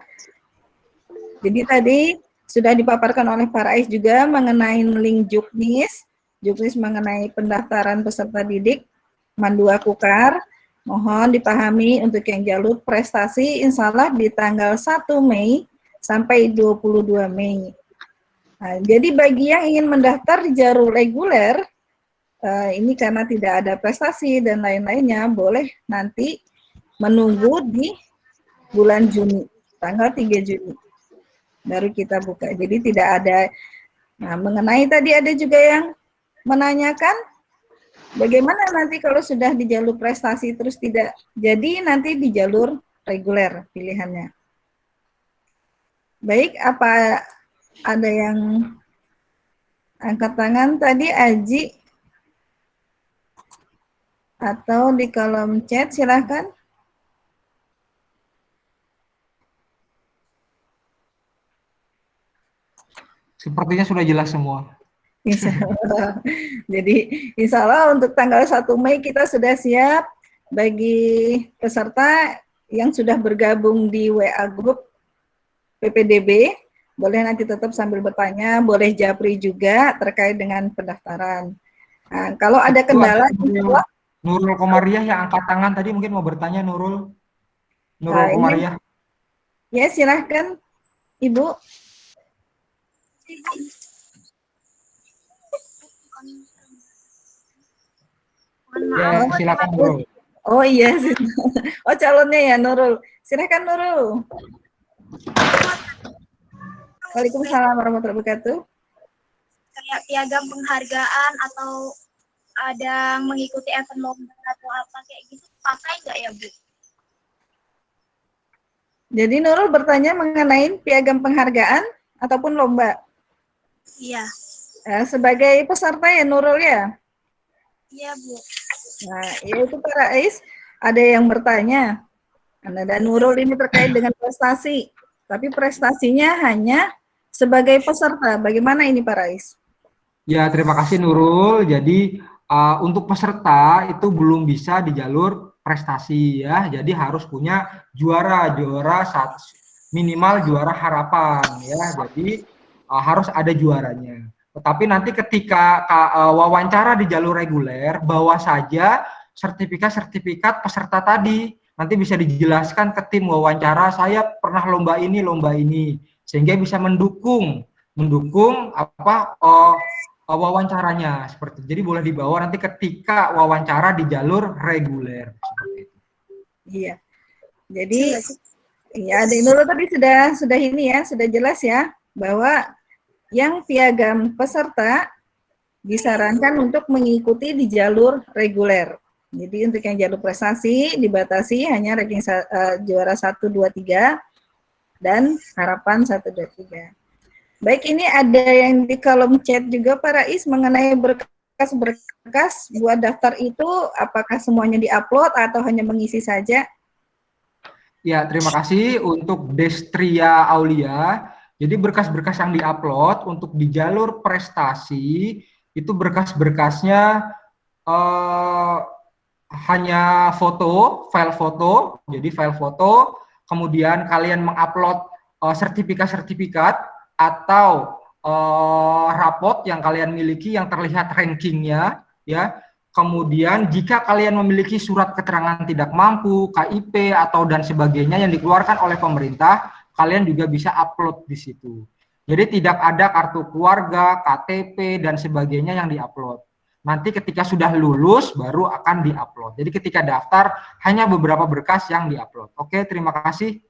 Jadi tadi sudah dipaparkan oleh Pak Rais juga mengenai link juknis mengenai pendaftaran peserta didik Mandua Kukar. Mohon dipahami untuk yang jalur prestasi insya Allah di tanggal 1 Mei sampai 22 Mei. Nah, jadi bagi yang ingin mendaftar di jalur reguler, ini karena tidak ada prestasi dan lain-lainnya, boleh nanti menunggu di bulan Juni, tanggal 3 Juni. Baru kita buka. Jadi tidak ada. Nah, mengenai tadi ada juga yang menanyakan bagaimana nanti kalau sudah di jalur prestasi terus tidak jadi nanti di jalur reguler pilihannya. Baik, apa ada yang angkat tangan tadi Aji atau di kolom chat silahkan. Sepertinya sudah jelas semua. Insya Allah. Jadi insya Allah untuk tanggal 1 Mei kita sudah siap bagi peserta yang sudah bergabung di WA Group PPDB, boleh nanti tetap sambil bertanya, boleh japri juga terkait dengan pendaftaran. Nah, kalau ada kendala, Nurul Komariah yang angkat tangan tadi mungkin mau bertanya, Nurul Komariah. Ya, silahkan Ibu. Ya, silakan Nurul. Oh iya, oh calonnya ya Nurul. Silakan Nurul. Waalaikumsalam warahmatullahi wabarakatuh. Kayak piagam penghargaan atau ada mengikuti event lomba atau apa kayak gitu, pakai nggak ya Bu? Jadi Nurul bertanya mengenai piagam penghargaan ataupun lomba? Iya. Sebagai peserta ya Nurul ya? Iya Bu. Nah, yaitu para Ais, ada yang bertanya, dan Nurul ini terkait dengan prestasi, tapi prestasinya hanya sebagai peserta. Bagaimana ini para Ais? Ya, terima kasih Nurul. Jadi untuk peserta itu belum bisa di jalur prestasi ya. Jadi harus punya juara minimal juara harapan ya. Jadi harus ada juaranya. Tetapi nanti ketika wawancara di jalur reguler, bawa saja sertifikat peserta tadi. Nanti bisa dijelaskan ke tim wawancara, saya pernah lomba ini, sehingga bisa mendukung wawancaranya seperti itu. Jadi boleh dibawa nanti ketika wawancara di jalur reguler seperti itu. Iya. Jadi ya ada dulu tadi sudah ini ya, sudah jelas ya bahwa yang piagam peserta disarankan untuk mengikuti di jalur reguler. Jadi untuk yang jalur prestasi dibatasi hanya ranking juara 1 2 3 dan harapan 1 2 3. Baik, ini ada yang di kolom chat juga Pak Rais mengenai berkas buat daftar itu, apakah semuanya diupload atau hanya mengisi saja? Ya, terima kasih untuk Destria Aulia. Jadi berkas-berkas yang diupload untuk di jalur prestasi itu berkas-berkasnya hanya file foto. Jadi file foto, kemudian kalian mengupload sertifikat atau raport yang kalian miliki yang terlihat rankingnya ya. Kemudian jika kalian memiliki surat keterangan tidak mampu, KIP atau dan sebagainya yang dikeluarkan oleh pemerintah, kalian juga bisa upload di situ. Jadi tidak ada kartu keluarga, KTP dan sebagainya yang diupload. Nanti ketika sudah lulus baru akan diupload. Jadi ketika daftar hanya beberapa berkas yang diupload. Oke, terima kasih.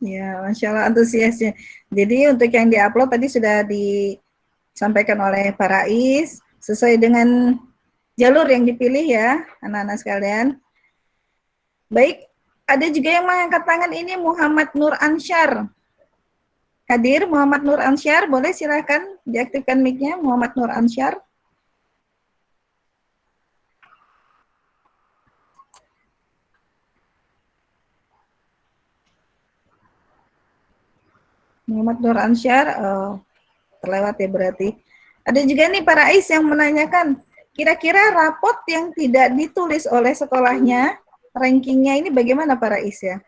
Ya, Masya Allah antusiasnya. Jadi untuk yang diupload tadi sudah disampaikan oleh Pak Rais, sesuai dengan jalur yang dipilih ya, anak-anak sekalian. Baik, ada juga yang mengangkat tangan ini, Muhammad Nur Ansyar. Hadir Muhammad Nur Ansyar, boleh silakan diaktifkan mic-nya, Muhammad Nur Ansyar. Muhammad Nur Ansyar, terlewat ya berarti. Ada juga nih para Ais yang menanyakan, kira-kira rapot yang tidak ditulis oleh sekolahnya, rankingnya ini bagaimana para Ais ya?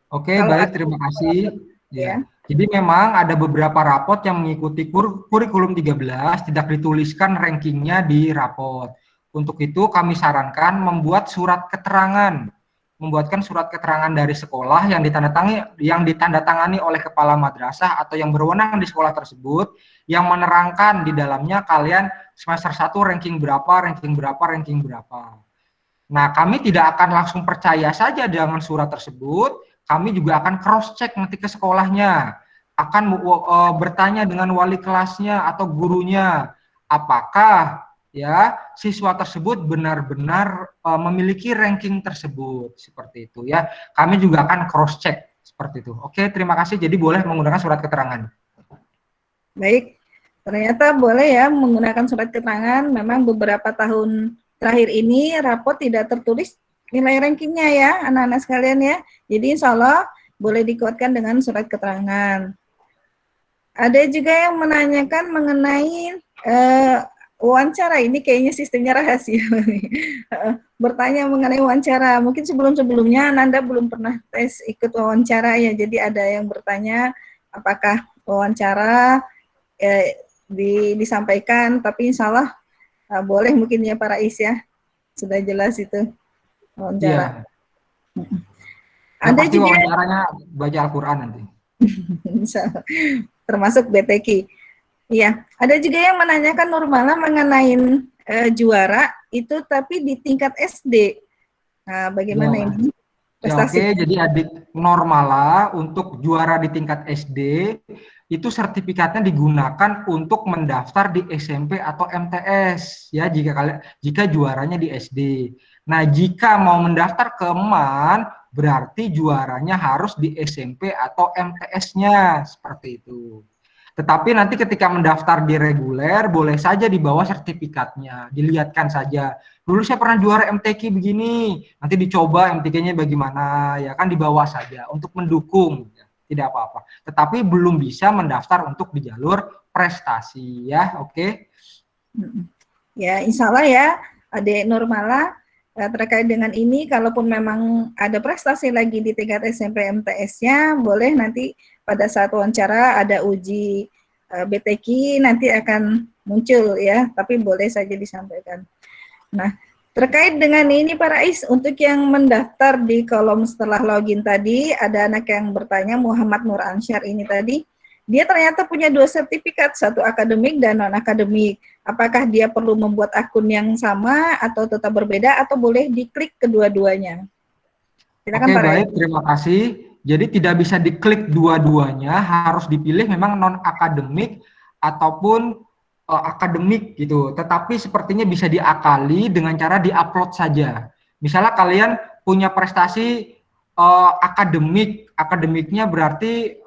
Oke, baik, terima kasih. Ya. Jadi memang ada beberapa rapot yang mengikuti kurikulum 13 tidak dituliskan rankingnya di rapot. Untuk itu kami sarankan membuatkan surat keterangan dari sekolah yang ditandatangani oleh kepala madrasah atau yang berwenang di sekolah tersebut yang menerangkan di dalamnya kalian semester 1 ranking berapa. Nah, kami tidak akan langsung percaya saja dengan surat tersebut, kami juga akan cross check nanti ke sekolahnya, akan bertanya dengan wali kelasnya atau gurunya apakah ya siswa tersebut benar-benar memiliki ranking tersebut, seperti itu ya. Kami juga akan cross check seperti itu. Oke, terima kasih. Jadi boleh menggunakan surat keterangan. Baik, ternyata boleh ya menggunakan surat keterangan. Memang beberapa tahun terakhir ini rapot tidak tertulis nilai rankingnya ya anak-anak sekalian ya. Jadi insya Allah boleh dikuatkan dengan surat keterangan. Ada juga yang menanyakan mengenai wawancara, ini kayaknya sistemnya rahasia. bertanya mengenai wawancara. Mungkin sebelum-sebelumnya Nanda belum pernah tes ikut wawancara ya. Jadi ada yang bertanya apakah wawancara disampaikan, tapi insya Allah boleh mungkin ya Pak Rais ya. Sudah jelas itu wawancara. Iya. Ada pasti juga wawancaranya baca Al-Quran nanti. termasuk BTQ. Iya, ada juga yang menanyakan Nurmala mengenai juara itu tapi di tingkat SD. Nah, bagaimana Ya. ini? Ya, oke, jadi adik Nurmala untuk juara di tingkat SD itu sertifikatnya digunakan untuk mendaftar di SMP atau MTS ya jika juaranya di SD. Nah, jika mau mendaftar ke MAN berarti juaranya harus di SMP atau MTS-nya seperti itu. Tetapi nanti ketika mendaftar di reguler boleh saja dibawa sertifikatnya, dilihatkan saja. Dulu saya pernah juara MTQ begini, nanti dicoba MTQ-nya bagaimana, ya kan dibawa saja untuk mendukung, ya, tidak apa-apa. Tetapi belum bisa mendaftar untuk di jalur prestasi, ya, oke? Ya, insya Allah ya, Adik Nurmala, terkait dengan ini, kalaupun memang ada prestasi lagi di tingkat SMP MTS-nya, boleh nanti pada saat wawancara ada uji BTQ nanti akan muncul ya, tapi boleh saja disampaikan. Nah, terkait dengan ini Pak Rais, untuk yang mendaftar di kolom setelah login tadi, ada anak yang bertanya, Muhammad Nur Ansyar ini tadi, dia ternyata punya 2 sertifikat, satu akademik dan non-akademik. Apakah dia perlu membuat akun yang sama atau tetap berbeda atau boleh diklik kedua-duanya? Silakan Pak Rais. Baik, terima kasih. Jadi tidak bisa diklik dua-duanya, harus dipilih memang non-akademik ataupun akademik gitu. Tetapi sepertinya bisa diakali dengan cara diupload saja. Misalnya kalian punya prestasi akademiknya berarti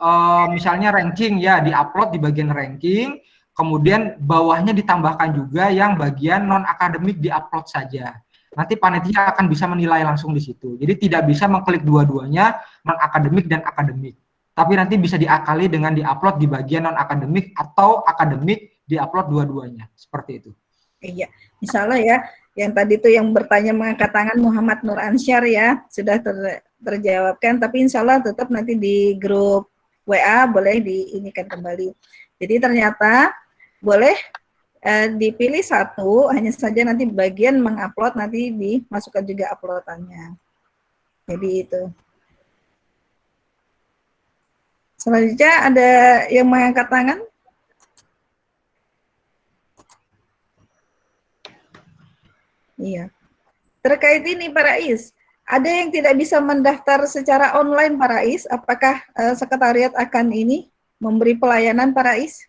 misalnya ranking ya, diupload di bagian ranking, kemudian bawahnya ditambahkan juga yang bagian non-akademik diupload saja. Nanti panitia akan bisa menilai langsung di situ. Jadi tidak bisa mengklik dua-duanya, non-akademik dan akademik. Tapi nanti bisa diakali dengan diupload di bagian non-akademik atau akademik diupload dua-duanya. Seperti itu. Iya, misalnya ya, yang tadi itu yang bertanya mengangkat tangan Muhammad Nur Ansyar ya, sudah terjawabkan, tapi insya Allah tetap nanti di grup WA boleh diinikan kembali. Jadi ternyata boleh dipilih satu, hanya saja nanti bagian mengupload nanti dimasukkan juga uploadannya. Jadi itu. Selanjutnya ada yang mengangkat tangan? Iya. Terkait ini Pak Rais, ada yang tidak bisa mendaftar secara online Pak Rais, apakah sekretariat akan ini memberi pelayanan Pak Rais?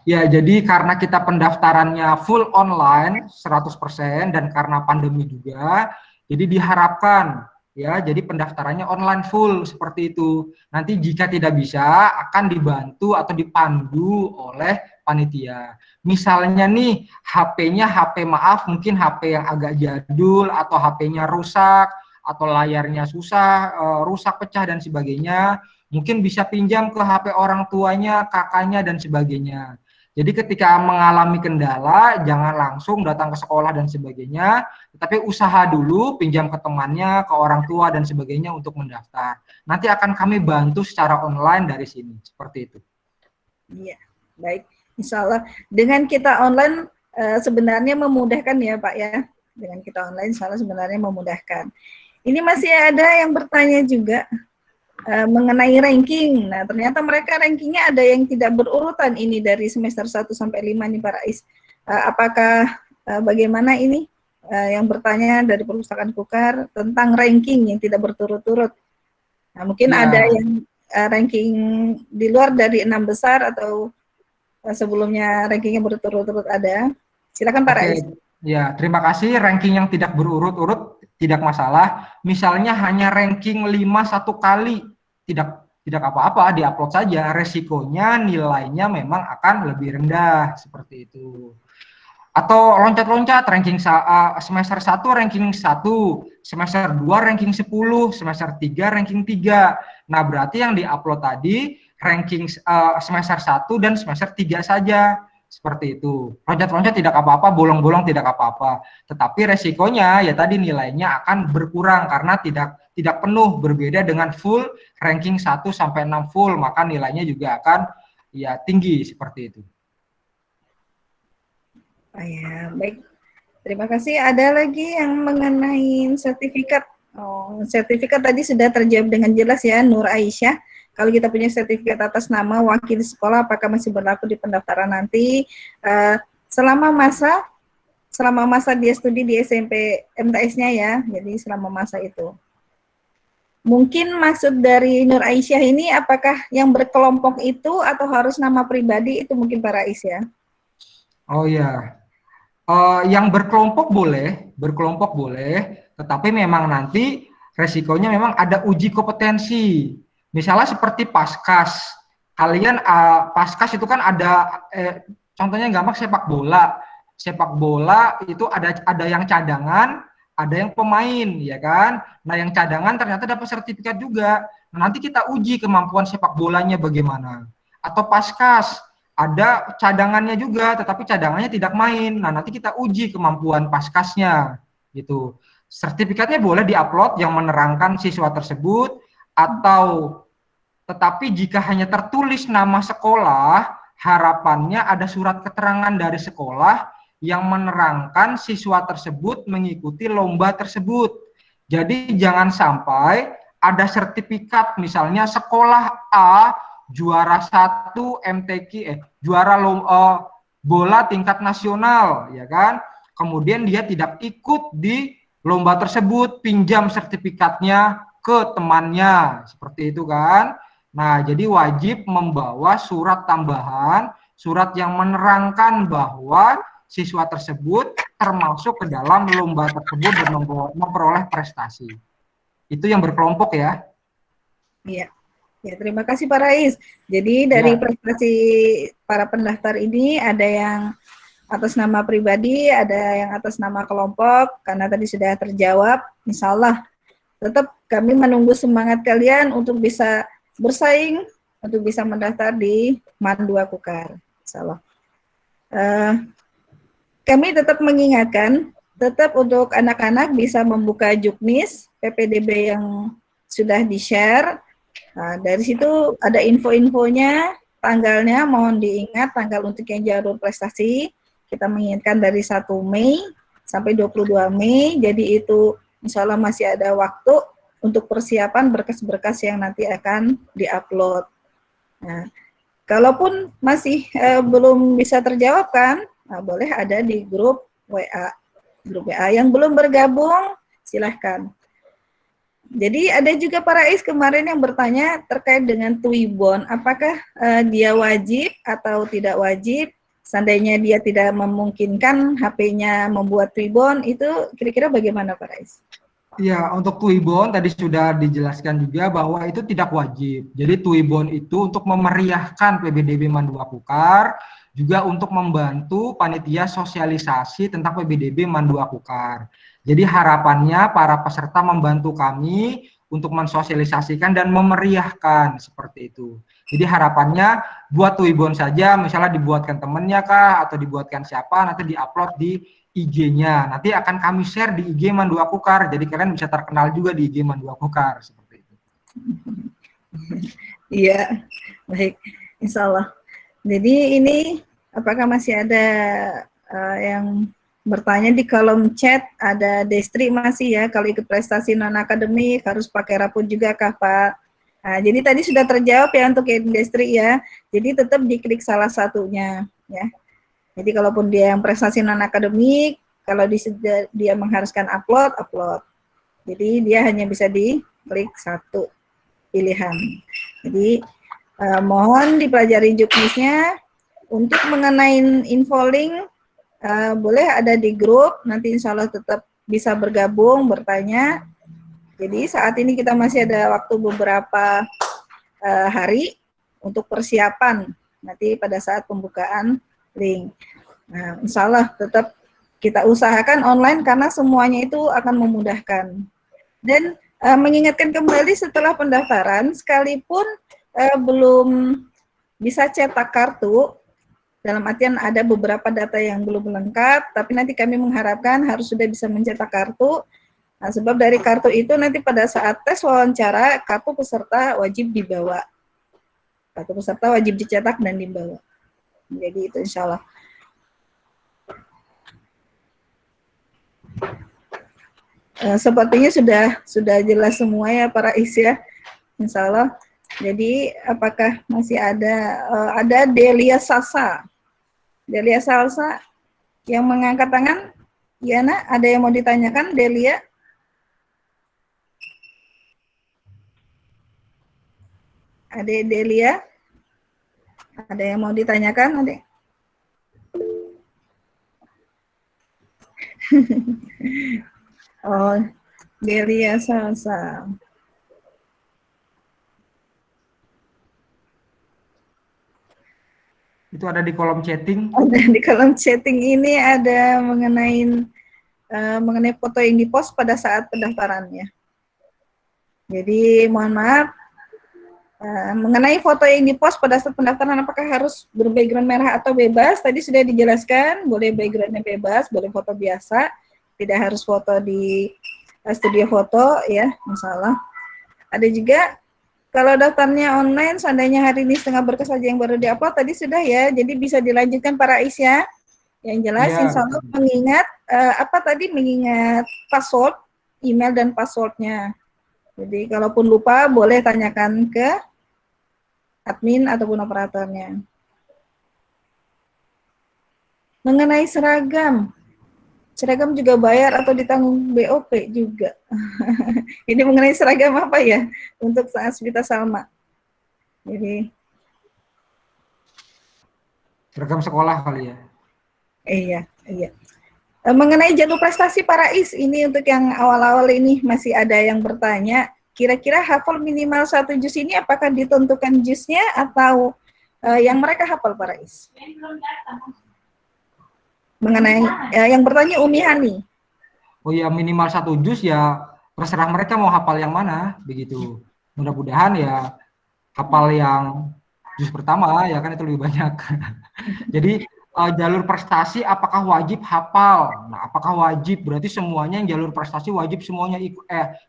Ya, jadi karena kita pendaftarannya full online 100% dan karena pandemi juga, jadi diharapkan ya, jadi pendaftarannya online full seperti itu. Nanti jika tidak bisa akan dibantu atau dipandu oleh panitia. Misalnya nih HP-nya maaf mungkin HP yang agak jadul atau HP-nya rusak atau layarnya susah, rusak pecah dan sebagainya, mungkin bisa pinjam ke HP orang tuanya, kakaknya dan sebagainya. Jadi ketika mengalami kendala, jangan langsung datang ke sekolah dan sebagainya, tapi usaha dulu, pinjam ke temannya, ke orang tua dan sebagainya untuk mendaftar. Nanti akan kami bantu secara online dari sini, seperti itu. Iya, baik. Insya Allah, dengan kita online sebenarnya memudahkan ya Pak ya. Dengan kita online insya Allah sebenarnya memudahkan. Ini masih ada yang bertanya juga mengenai ranking. Nah, ternyata mereka rankingnya ada yang tidak berurutan ini dari semester 1 sampai 5 nih Pak Rais. Apakah bagaimana ini yang bertanya dari perpustakaan Kukar tentang ranking yang tidak berturut-turut. Nah, mungkin ya, ada yang ranking di luar dari 6 besar atau sebelumnya rankingnya berturut-turut ada. Silakan Pak Rais. Ya, terima kasih. Ranking yang tidak berurut-urut tidak masalah. Misalnya hanya ranking 5 satu kali, tidak apa-apa, diupload saja. Resikonya nilainya memang akan lebih rendah seperti itu. Atau loncat-loncat ranking semester 1 ranking 1, semester 2 ranking 10, semester 3 ranking 3. Nah, berarti yang diupload tadi ranking semester 1 dan semester 3 saja. seperti itu. Loncat-loncat tidak apa-apa, bolong-bolong tidak apa-apa. Tetapi resikonya ya tadi nilainya akan berkurang karena tidak penuh, berbeda dengan full ranking 1 sampai 6 full, maka nilainya juga akan ya tinggi seperti itu. Oh ya, baik. Terima kasih. Ada lagi yang mengenai sertifikat. Oh, sertifikat tadi sudah terjawab dengan jelas ya, Nur Aisyah. Kalau kita punya sertifikat atas nama wakil sekolah, apakah masih berlaku di pendaftaran nanti? Selama masa dia studi di SMP MTS-nya ya, jadi selama masa itu. Mungkin maksud dari Nur Aisyah ini apakah yang berkelompok itu atau harus nama pribadi, itu mungkin Pak Rais ya? Oh ya, yang berkelompok boleh, tetapi memang nanti resikonya memang ada uji kompetensi. Misalnya seperti Paskas, kalian Paskas itu kan ada, contohnya gampang sepak bola itu ada yang cadangan, ada yang pemain, ya kan? Nah yang cadangan ternyata dapat sertifikat juga. Nah, nanti kita uji kemampuan sepak bolanya bagaimana. Atau Paskas, ada cadangannya juga, tetapi cadangannya tidak main. Nah, nanti kita uji kemampuan paskasnya, gitu. Sertifikatnya boleh diupload yang menerangkan siswa tersebut, atau tetapi jika hanya tertulis nama sekolah, harapannya ada surat keterangan dari sekolah yang menerangkan siswa tersebut mengikuti lomba tersebut. Jadi jangan sampai ada sertifikat, misalnya sekolah A juara 1 MTQ, juara bola tingkat nasional, ya kan? Kemudian dia tidak ikut di lomba tersebut, pinjam sertifikatnya ke temannya, seperti itu kan? Nah, jadi wajib membawa surat tambahan, surat yang menerangkan bahwa siswa tersebut termasuk ke dalam lomba tersebut dan memperoleh prestasi. Itu yang berkelompok ya. Iya. Ya, terima kasih Pak Rais. Jadi dari prestasi para pendaftar ini ada yang atas nama pribadi, ada yang atas nama kelompok, karena tadi sudah terjawab. Insyaallah tetap kami menunggu semangat kalian untuk bisa bersaing, untuk bisa mendaftar di MAN 2 Kukar. Insyaallah. Kami tetap mengingatkan, tetap untuk anak-anak bisa membuka Juknis, PPDB yang sudah di-share. Nah, dari situ ada info-infonya, tanggalnya mohon diingat, tanggal untuk yang jalur prestasi, kita mengingatkan dari 1 Mei sampai 22 Mei, jadi itu insya Allah masih ada waktu untuk persiapan berkas-berkas yang nanti akan di-upload. Nah, kalaupun masih belum bisa terjawab kan, nah, boleh ada di grup WA. Grup WA yang belum bergabung, silahkan. Jadi ada juga para Rais kemarin yang bertanya terkait dengan Twibbon, apakah dia wajib atau tidak wajib? Seandainya dia tidak memungkinkan HP-nya membuat Twibbon, itu kira-kira bagaimana Pak Rais? Ya, untuk Twibbon tadi sudah dijelaskan juga bahwa itu tidak wajib. Jadi Twibbon itu untuk memeriahkan PBDB MAN 2 Kukar, juga untuk membantu panitia sosialisasi tentang PBDB MAN 2 Kukar. Jadi harapannya para peserta membantu kami untuk mensosialisasikan dan memeriahkan seperti itu. Jadi harapannya buat Twibbon saja, misalnya dibuatkan temennya kah, atau dibuatkan siapa, nanti diupload di IG-nya. Nanti akan kami share di IG MAN 2 Kukar, jadi kalian bisa terkenal juga di IG MAN 2 Kukar, seperti itu. Iya, baik, insya Allah. Jadi ini apakah masih ada yang bertanya di kolom chat, ada Destri masih ya, kalau ikut prestasi non-akademik harus pakai rapot juga kah Pak? Nah, jadi tadi sudah terjawab ya untuk Destri ya, jadi tetap diklik salah satunya ya. Jadi kalaupun dia yang prestasi non-akademik, kalau dia mengharuskan upload. Jadi dia hanya bisa diklik satu pilihan. Jadi mohon dipelajari Juknisnya. Untuk mengenai info link, boleh ada di grup, nanti insya Allah tetap bisa bergabung, bertanya. Jadi saat ini kita masih ada waktu beberapa hari untuk persiapan nanti pada saat pembukaan link. Nah, insya Allah tetap kita usahakan online karena semuanya itu akan memudahkan. Dan mengingatkan kembali setelah pendaftaran, sekalipun belum bisa cetak kartu, Dalam artian ada beberapa data yang belum lengkap, tapi nanti kami mengharapkan harus sudah bisa mencetak kartu. Nah, sebab dari kartu itu nanti pada saat tes wawancara, kartu peserta wajib dibawa. Kartu peserta wajib dicetak dan dibawa. Jadi itu insya Allah. Sepertinya sudah jelas semua ya para Rais ya, insya Allah. Jadi apakah masih ada Delia Salsa? Delia Salsa yang mengangkat tangan? Ya nak, ada yang mau ditanyakan Delia? Adek Delia? Ada yang mau ditanyakan, Adek? Oh, Delia Salsa. Itu ada di kolom chatting. Ada di kolom chatting ini ada mengenai foto yang dipost pada saat pendaftarannya. Jadi mohon maaf, mengenai foto yang dipost pada saat pendaftaran apakah harus berbackground merah atau bebas, tadi sudah dijelaskan, boleh backgroundnya bebas, boleh foto biasa, tidak harus foto di studio foto ya, insya. Ada juga kalau daftarnya online, seandainya hari ini setengah berkas saja yang baru diupload, tadi sudah ya, jadi bisa dilanjutkan para Ais ya. Yang jelas, Ya, insya Allah mengingat mengingat password, email dan passwordnya. Jadi kalaupun lupa, boleh tanyakan ke admin ataupun operatornya. Mengenai seragam juga bayar atau ditanggung BOP juga. Ini mengenai seragam apa ya untuk Asmita Salma? Jadi seragam sekolah kali ya. Iya. Mengenai jalur prestasi para Ais, ini untuk yang awal-awal ini masih ada yang bertanya, kira-kira hafal minimal 1 juz ini apakah ditentukan juznya atau yang mereka hafal para Ais? Mengenai yang bertanya Umi Hani. Oh ya, minimal 1 juz ya, terserah mereka mau hafal yang mana, begitu. Mudah-mudahan ya hafal yang juz pertama ya, kan itu lebih banyak. Jadi jalur prestasi apakah wajib hafal? Nah, apakah wajib? Berarti semuanya yang jalur prestasi wajib semuanya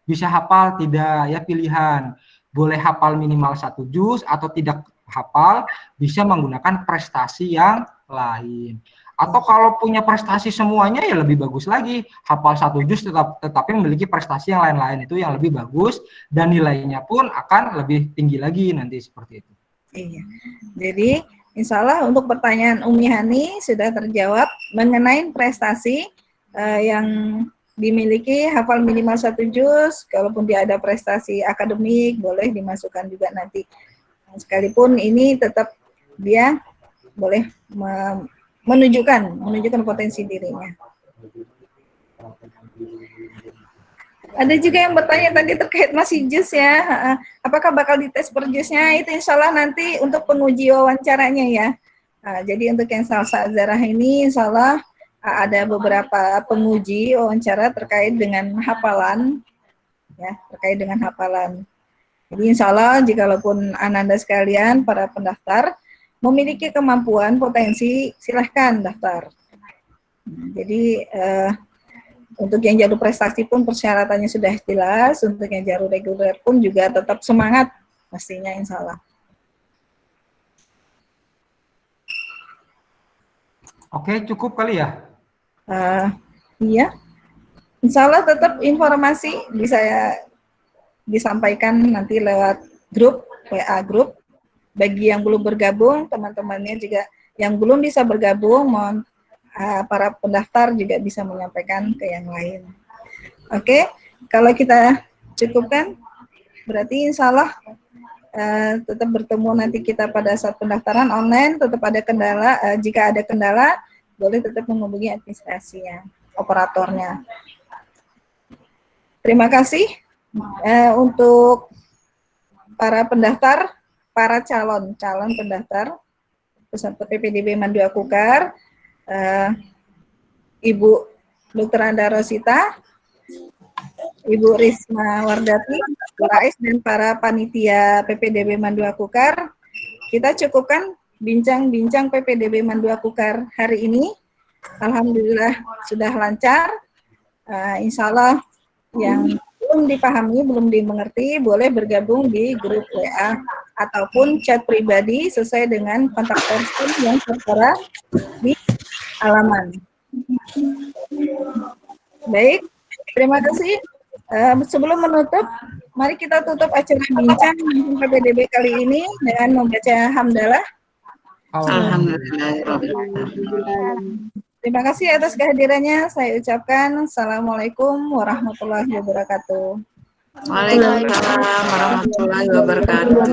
bisa hafal, tidak ya, pilihan. Boleh hafal minimal 1 juz atau tidak hafal, bisa menggunakan prestasi yang lain. Atau kalau punya prestasi semuanya ya lebih bagus lagi, hafal 1 juz tetapi memiliki prestasi yang lain-lain, itu yang lebih bagus dan nilainya pun akan lebih tinggi lagi nanti seperti itu. Iya. Jadi insya Allah untuk pertanyaan Umi Hani sudah terjawab mengenai prestasi yang dimiliki hafal minimal 1 juz, kalaupun dia ada prestasi akademik boleh dimasukkan juga nanti. Sekalipun ini tetap dia boleh menunjukkan potensi dirinya. Ada juga yang bertanya tadi terkait masih juz ya, apakah bakal dites per juznya? Itu insya Allah nanti untuk penguji wawancaranya ya. Jadi untuk yang Salsa Zarah ini insya Allah ada beberapa penguji wawancara terkait dengan hafalan, ya, terkait dengan hafalan. Jadi insya Allah jikalaupun Ananda sekalian para pendaftar memiliki kemampuan potensi, silahkan daftar. Jadi untuk yang jalur prestasi pun persyaratannya sudah jelas, untuk yang jalur reguler pun juga tetap semangat pastinya insya Allah. Oke, cukup kali ya? Iya, insya Allah tetap informasi bisa disampaikan nanti lewat grup, WA grup. Bagi yang belum bergabung, teman-temannya juga yang belum bisa bergabung, mohon para pendaftar juga bisa menyampaikan ke yang lain. Oke, kalau kita cukupkan, berarti insya Allah tetap bertemu nanti kita pada saat pendaftaran online. Tetap ada kendala, jika ada kendala boleh tetap menghubungi administrasinya, operatornya. Terima kasih untuk para pendaftar, para calon pendaftar peserta PPDB Mandu Akukar, Ibu Dr. Anda Rosita, Ibu Risma Wardati, Rais dan para panitia PPDB Mandu Akukar. Kita cukupkan bincang-bincang PPDB Mandua Kukar hari ini. Alhamdulillah sudah lancar. Insya Allah yang belum dipahami, belum dimengerti, boleh bergabung di grup WA ataupun chat pribadi sesuai dengan kontak person yang tertera di halaman. Baik, terima kasih. Sebelum menutup, mari kita tutup acara bincang PPDB kali ini dengan membaca hamdalah. Alhamdulillah. Terima kasih atas kehadirannya. Saya ucapkan Assalamualaikum warahmatullahi wabarakatuh. Waalaikumsalam warahmatullahi wabarakatuh.